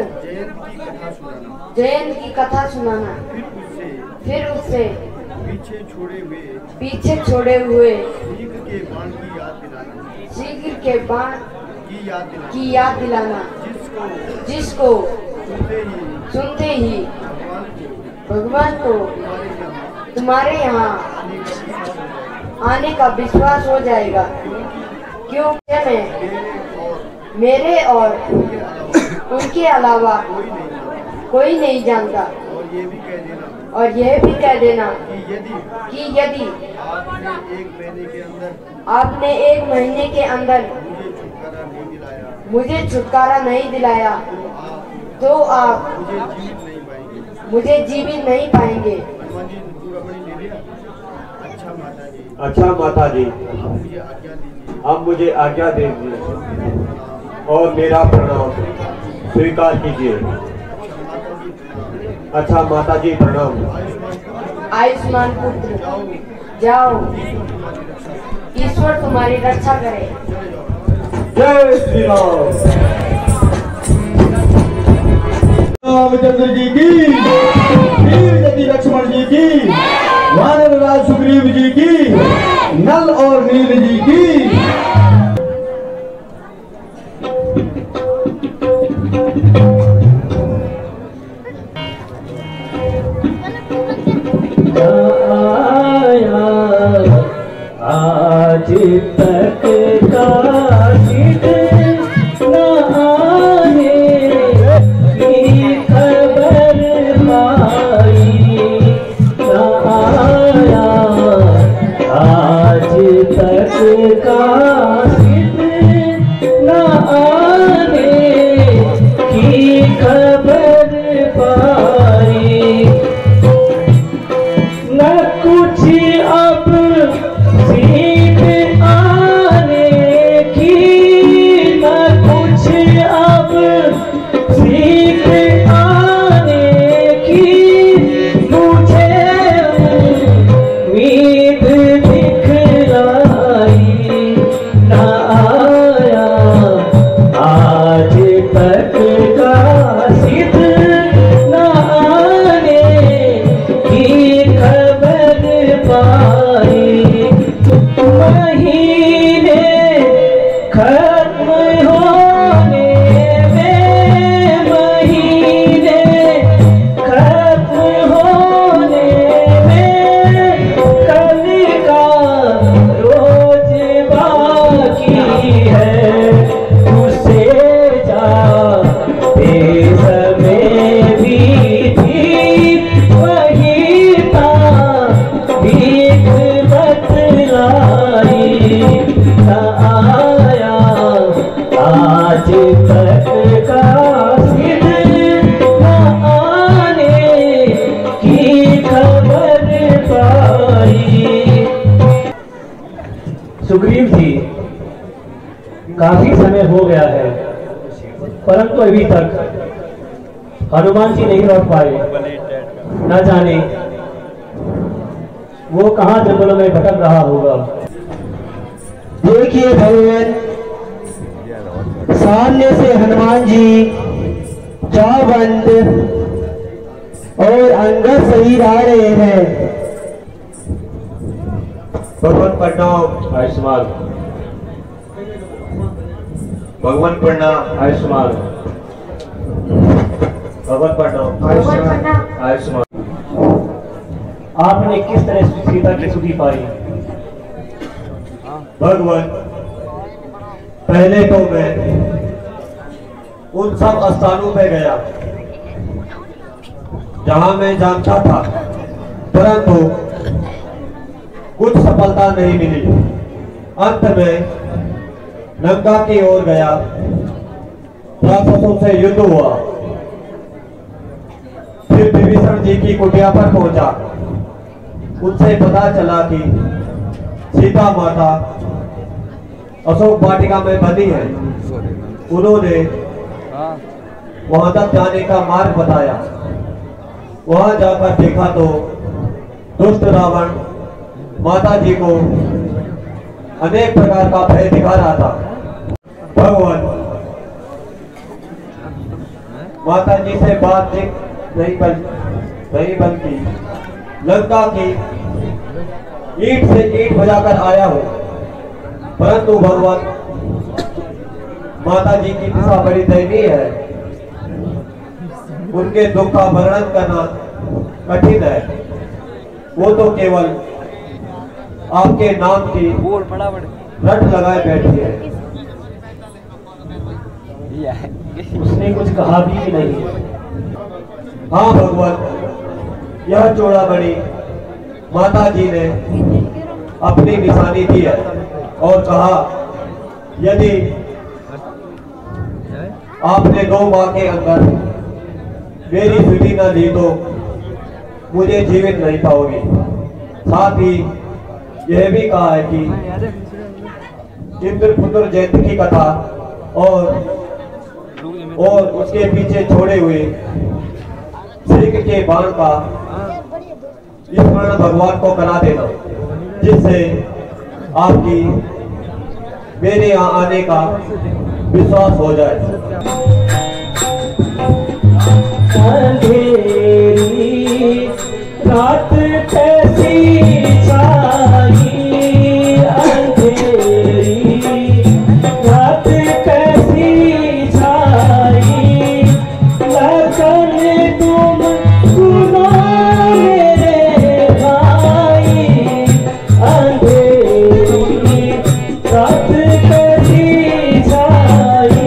S10: जयंत की कथा सुनाना। फिर उससे पीछे छोड़े हुए शीघ्र के बाण की याद दिलाना, जिसको सुनते ही भगवान को तुम्हारे यहाँ आने का विश्वास हो जाएगा, क्योंकि मैं मेरे और उनके अलावा कोई नहीं जानता। और यह भी कह देना कि यदि आपने एक महीने के अंदर मुझे छुटकारा नहीं दिलाया तो आप मुझे जीवित नहीं पाएंगे।
S9: अच्छा माता जी, अब मुझे आज्ञा दीजिए और मेरा प्रणाम स्वीकार कीजिए। अच्छा माता जी प्रणाम।
S10: आयुष्मान पुत्र, जाओ, ईश्वर तुम्हारी रक्षा करे।
S4: जय श्री राम।
S11: रामचंद्र जी की, वीर यति लक्ष्मण जी की, वानर राज सुग्रीव जी की, नल और नील जी की।
S12: आज तक काशिद न आने की खबर पाई न आया। आज तक काशिद न आने की खबर पाई। न कुछ अब सीख आने की, न कुछ अब सीख आने की, मुझे उम्मीद दिखलाई न आया। आज तक काशिद न आने की खबर पाई। महीने खत्म होने में, महीने खत्म होने में, कल का रोज बाकी है। उसे जाते समय भी थी वही भीख बतलाई न आया। आज तक काशिद न आने की खबर पाई। सुग्रीव जी, काफी समय हो गया है, परंतु अभी तक हनुमान जी नहीं लौट पाए। न जाने वो कहाँ जंगलों में भटक रहा होगा।
S6: देखिए भगवान, सामने से हनुमान जी जाबंद और अंगद शहीद आ रहे हैं।
S9: भगवान प्रणाम।
S12: आयुष्मान।
S9: भगवान प्रणाम।
S12: आयुष्मान।
S9: भगवान प्रणाम।
S12: आयुष्मान। आपने किस तरह सीता की सुधि पाई?
S9: भगवान, पहले तो मैं उन सब स्थानों पे गया जहां मैं जानता था, परंतु कुछ सफलता नहीं मिली। अंत में लंका की ओर गया, राक्षसों से युद्ध हुआ, फिर विभीषण जी की कुटिया पर पहुंचा। उनसे पता चला कि सीता माता अशोक वाटिका में बंदी है। उन्होंने वहां तक जाने का मार्ग बताया। वहां जाकर देखा तो दुष्ट रावण माता जी को अनेक प्रकार का भय दिखा रहा था। भगवान, माता जी से बातचीत नहीं बल्कि लंका की ईंट से ईंट बजाकर आया हूं, परंतु भगवान, माता जी की दिशा बड़ी दयनीय है। उनके दुख का वर्णन करना कठिन है। वो तो केवल आपके नाम की रट लगाए बैठी है।
S12: उसने कुछ कहा भी नहीं।
S9: हाँ भगवान, यह चूड़ामणि माता जी ने अपनी निशानी दी है और कहा, यदि आपने 2 माह के अंदर मेरी सुधि न दी तो मुझे जीवित नहीं पाओगी। साथ ही यह भी कहा है कि इंद्रपुत्र जयंती की कथा और उसके पीछे छोड़े हुए सिंह के बाण का स्मरण भगवान को करा देना, जिससे आपकी मेरे यहाँ आने का विश्वास हो जाए।
S12: अंधेरी रात कैसी छाई, अंधेरी रात कैसी छाई, लगन तुम सुनो मेरे भाई, अंधेरी रात कैसी छाई।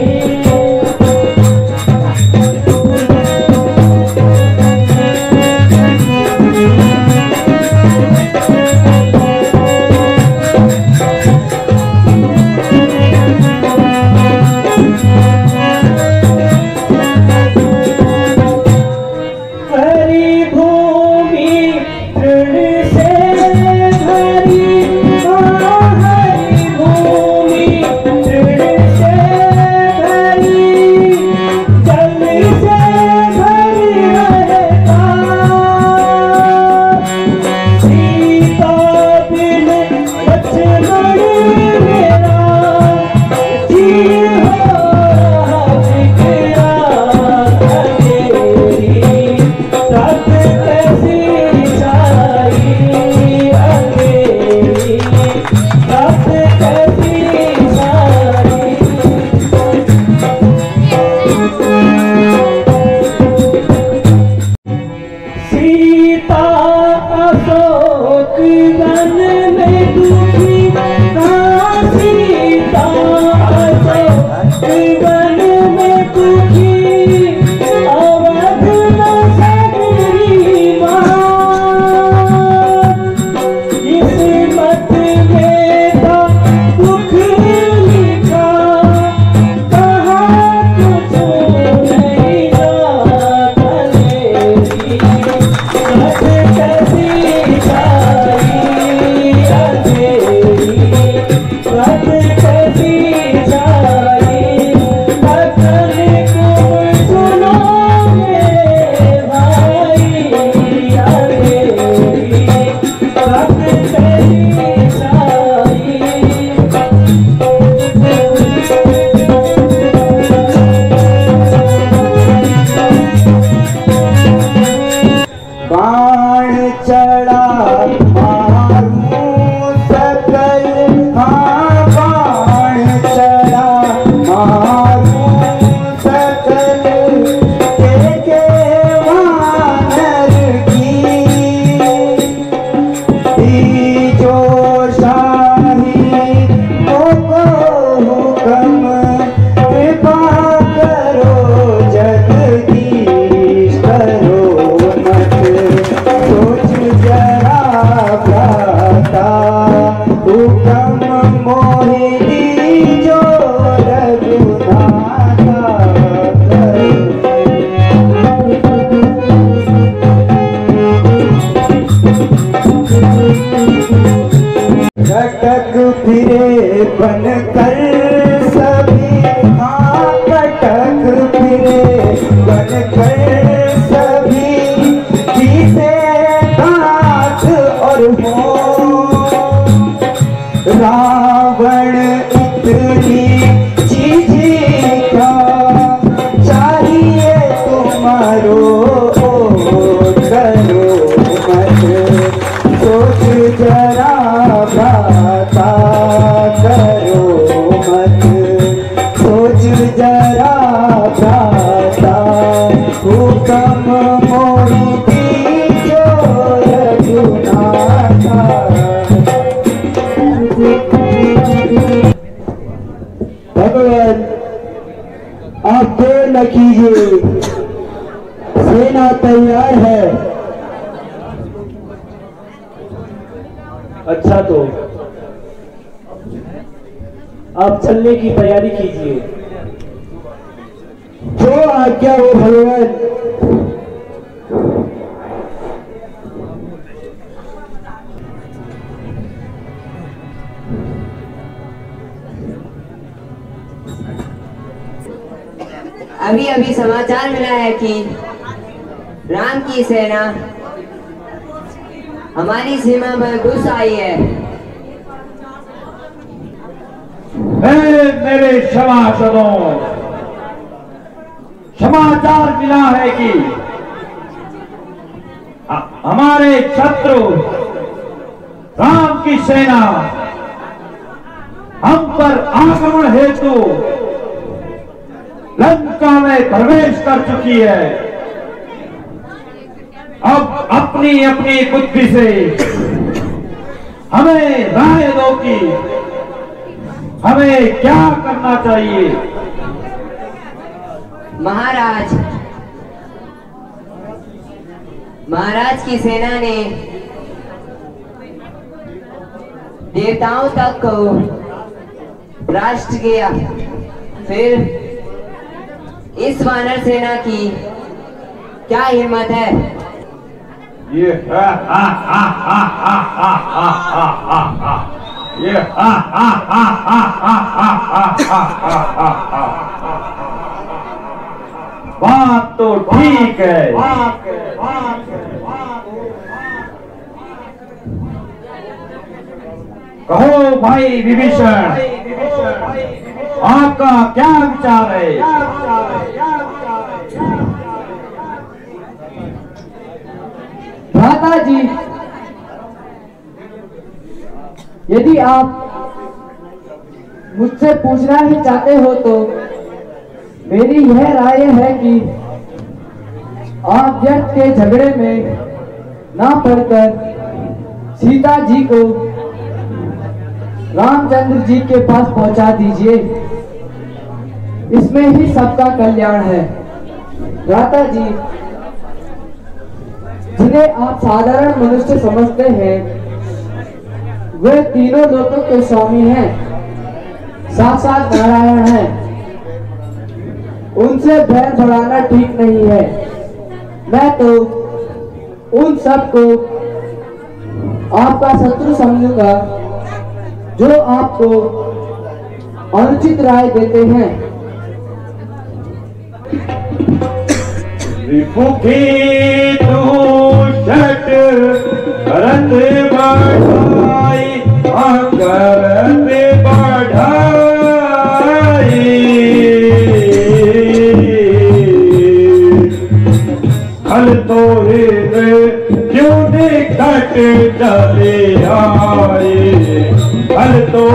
S13: बता हुक्म मोहिनी जो रघुनाथा कटक फिरे बन कर सभी हाँ कटक फिरे बन कर सभी जीते दांत और हो रावण इतनी चीज़ी क्या चाहिए तुम्हारो करो मत सोच जरा भ्राता करो मत सोच जरा भ्राता हुक्म मोहिनी जो रघुनाथा भगवान आप देर न कीजिए सेना तैयार है।
S12: अच्छा तो आप चलने की तैयारी कीजिए।
S13: जो आज्ञा हो भगवान।
S10: अभी अभी समाचार मिला है कि राम की सेना हमारी सीमा पर घुस आई है।
S4: मेरे सभासदों, समाचार मिला है कि हमारे शत्रु राम की सेना हम पर आक्रमण हेतु लंका में प्रवेश कर चुकी है। अब अपनी अपनी बुद्धि से हमें राय दो कि हमें क्या करना चाहिए।
S10: महाराज की सेना ने देवताओं तक को राष्ट्र किया, फिर इस वानर सेना की क्या हिम्मत है।
S4: ये बात तो ठीक है। कहो भाई विभीषण, आपका क्या विचार है।
S6: भ्राता जी, यदि आप मुझसे पूछना ही चाहते हो तो मेरी यह राय है कि आप व्यर्थ के झगड़े में ना पड़कर सीता जी को रामचंद्र जी के पास पहुंचा दीजिए। इसमें ही सबका कल्याण है। भ्राता जी, जिन्हें आप साधारण मनुष्य समझते हैं वे तीनों लोकों के स्वामी हैं, साक्षात नारायण हैं। उनसे बैर बढ़ाना ठीक नहीं है। मैं तो उन सबको आपका शत्रु समझूंगा जो आपको अनुचित राय देते हैं।
S4: विमुखी तू शट करत बढ़ाई करत बढ़ाई हल तो क्यों निकट चले आए हल तो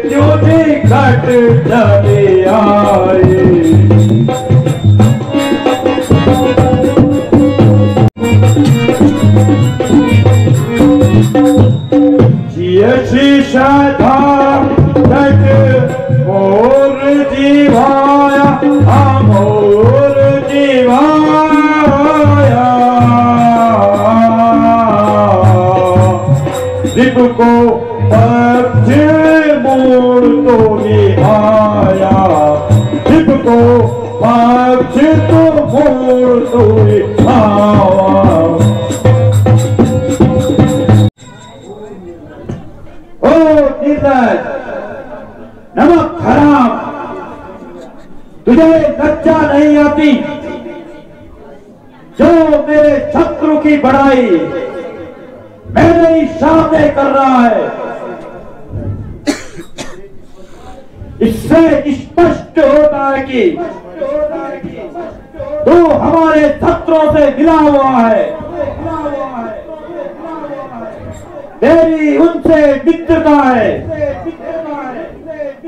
S4: क्यों निकट चले आए। शीशा तट मोर जीवाया मोर जीवाया शिव को पक्षी मोड़ तो भी आया, शिव को पक्षी तो मोड़ तो भी आया। ओ नीरज, नमक हराम, तुझे लज्जा नहीं आती जो मेरे शत्रु की बड़ाई मेरे ही सामने कर रहा है। इससे स्पष्ट होता है कि तू हमारे शत्रुओं से मिला हुआ है, तेरी उनसे मित्रता है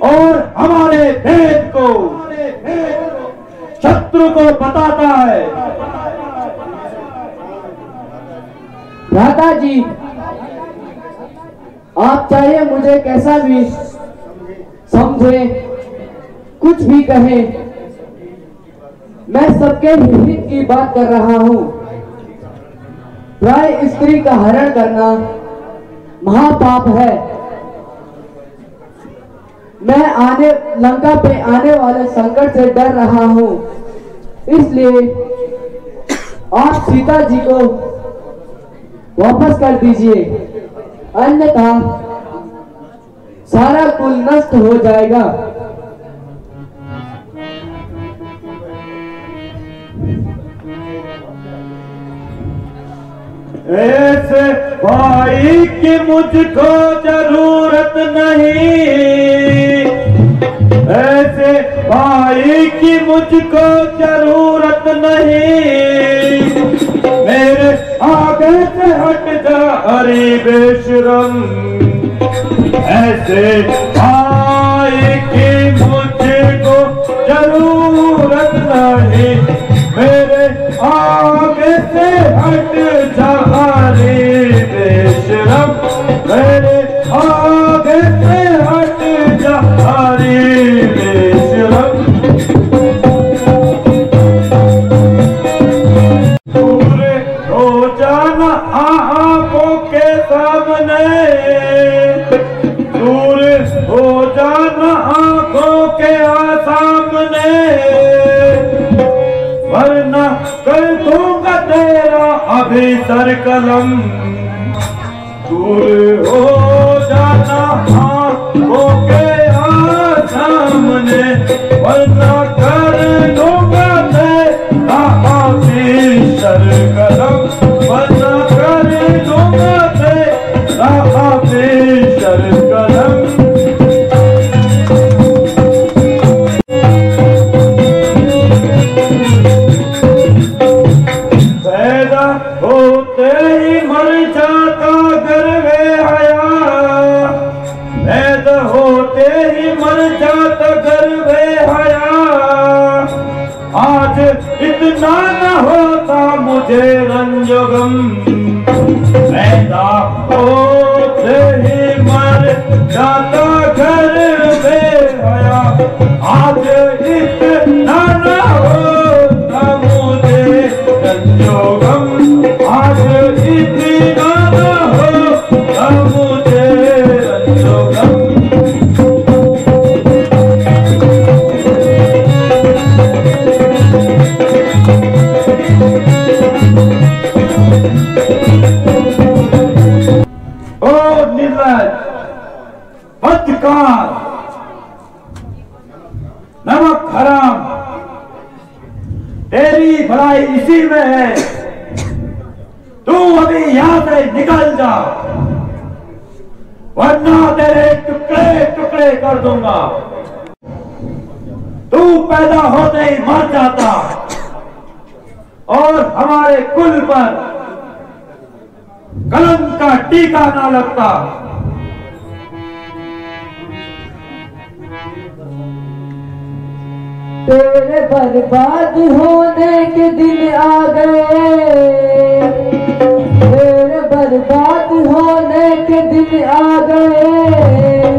S4: और हमारे भेद को शत्रु को बताता है।
S6: भ्राता जी, आप चाहे मुझे कैसा भी समझे, कुछ भी कहे, मैं सबके हित की बात कर रहा हूँ। प्राय स्त्री का हरण करना महापाप है। मैं लंका पे आने वाले संकट से डर रहा हूँ, इसलिए आप सीता जी को वापस कर दीजिए, अन्यथा सारा कुल नष्ट हो जाएगा।
S4: ऐसे भाई की मुझको जरूरत नहीं, ऐसे भाई की मुझको जरूरत नहीं, मेरे आगे से हट जा अरे बेशरम। ऐसे भाई की मुझको जरूरत नहीं, मेरे आगे से हट जा अरे बेशरम, मेरे आगे से हट जा अरे बेशरम। दूर हो जाना आंखों के सामने, दूर हो जाना आंखों के सामने, वरना कर दूंगा तेरा अभी सर कलम। दूर हो जाना आंखों के सामने, वरना कर दूंगा तेरा अभी सर कलम, वरना कर दूंगा तेरा अभी सर कलम। पैदा होते ही मर जाता गर्वे हया, पैदा होते ही मर जाता गर्वे हया। आज इतना न होता मुझे रंजगम, पैदा होते ही मर जाता गर्वे हया। आज इतना न होता मुझे रंजोगम, आज इतना न होता मुझे रंजोगम। ओ निर्लज, बदकार, नमक हराम, तेरी भलाई इसी में है। तू अभी यहां से निकल जा, वरना तेरे टुकड़े टुकड़े कर दूंगा। तू पैदा होते ही मर जाता और हमारे कुल पर कलंक का टीका ना लगता।
S6: तेरे बर्बाद होने के दिन आ गए, तेरे बर्बाद होने के दिन आ गए।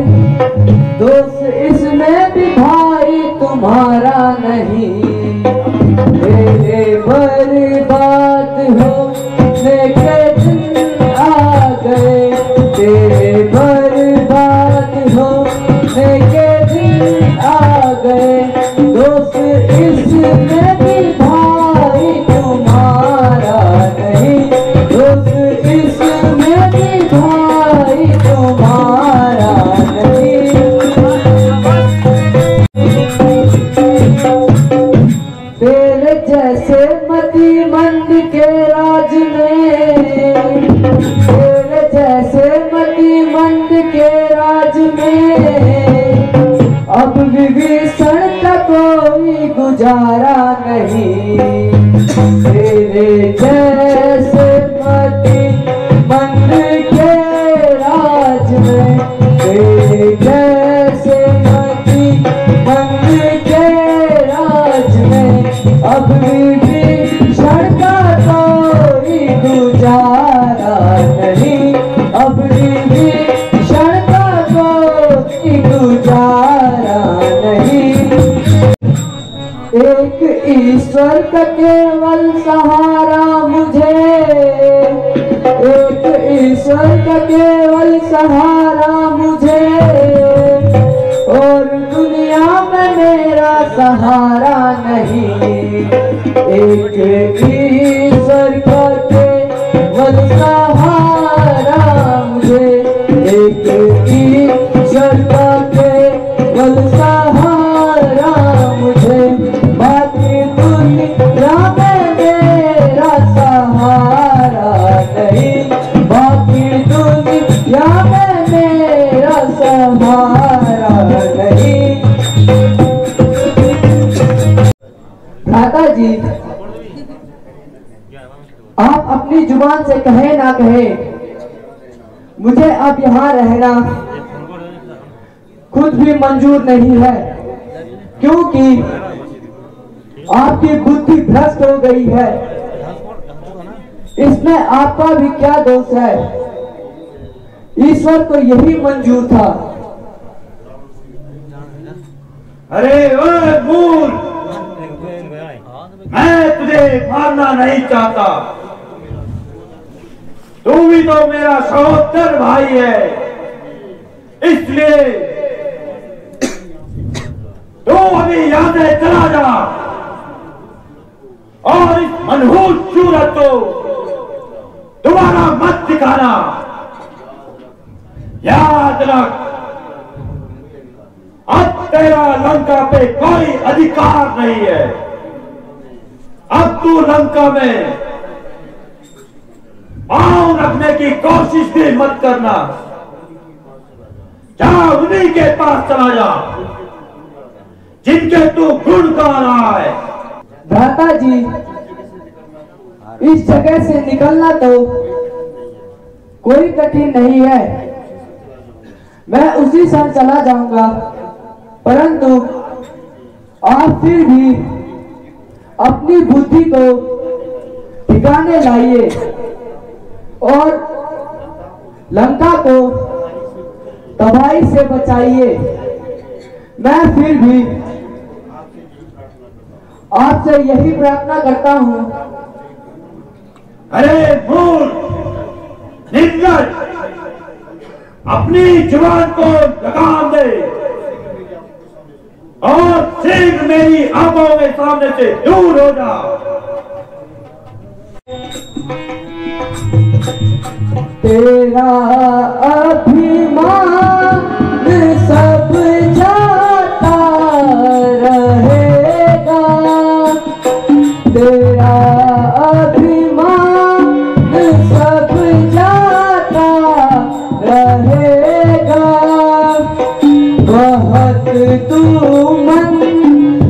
S6: दोस्त इसमें भी भाई तुम्हारा नहीं, तेरे बर्बाद होने के दिन आ गए। जैसे नदी बन के राज में अब भी क्षण का कोई गुजारा नहीं, अब भी क्षण का कोई गुजारा नहीं। एक ईश्वर का केवल सहारा मुझे, एक ईश्वर का केवल सहारा मुझे, और दुनिया में मेरा सहारा नहीं। एक ईश्वर का केवल सहारा मुझे, एक ईश्वर का केवल सहारा मुझे, बाकी दुनिया में मेरा सहारा नहीं, बाकी दुनिया में मेरा सहारा नहीं। भ्राता जी, आप अपनी जुबान से कहे ना कहे, मुझे अब यहाँ रहना खुद भी मंजूर नहीं है, क्योंकि आपकी बुद्धि भ्रष्ट हो गई है। इसमें आपका भी क्या दोष है? ईश्वर को यही मंजूर था।
S4: अरे ओए मूल, मैं तुझे मारना नहीं चाहता, तू भी तो मेरा सहोदर भाई है, इसलिए तू अभी यहाँ से चला जा और इस मनहूस सूरत को दोबारा मत दिखाना। याद रख, अब तेरा लंका पे कोई अधिकार नहीं है। अब तू लंका में पांव रखने की कोशिश भी मत करना। जा उन्हीं के पास चला जा जिनके तू गुण गा रहा है।
S6: भ्राता जी, इस जगह से निकलना तो कोई कठिन नहीं है, मैं उसी क्षण चला जाऊंगा, परंतु आप फिर भी अपनी बुद्धि को ठिकाने लाइए और लंका को तबाही से बचाइए। मैं फिर भी आपसे यही प्रार्थना करता हूं।
S4: अरे मूल निर्लज, अपनी जुबान को लगाम दे और शीघ्र मेरी आंखों के सामने से दूर हो जा।
S6: तेरा अभिमान सब जाता रहेगा, तेरा अभिमान सब जाता रहेगा। बहुत तू मन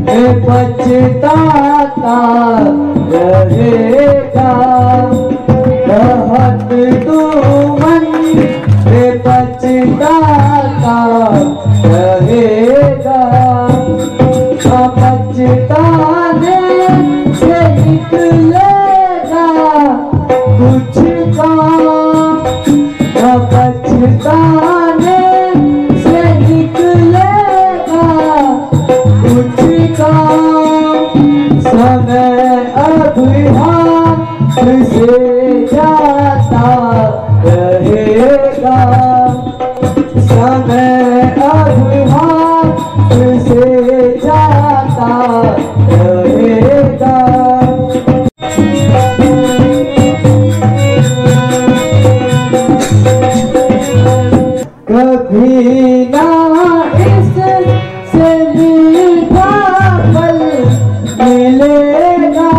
S6: में पछताता रहेगा, बहुत तू मन में पछताता रहेगा। पछताने से निकलेगा कुछ काम, पछताने से निकलेगा कुछ काम। समय अब हाथ से जाता रहेगा, समय अब हाथ से जाता रहेगा। कभी ना इससे मीठा फल मिलेगा,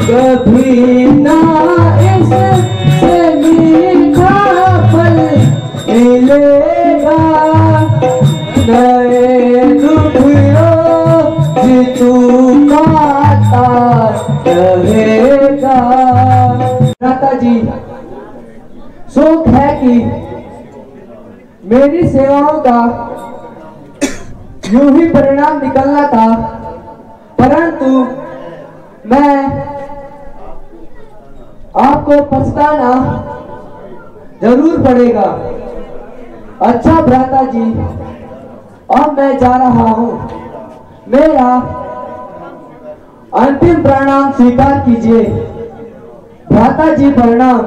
S6: कभी ना इससे मीठा फल मिलेगा। नए दुख रोज तू पाता रहेगा। माता जी, शोक है कि मेरी सेवाओं का यूं ही परिणाम निकलना था, परंतु मैं आपको पछताना जरूर पड़ेगा। अच्छा भ्राता जी, अब मैं जा रहा हूं। मेरा अंतिम प्रणाम स्वीकार कीजिए। भ्राता जी प्रणाम।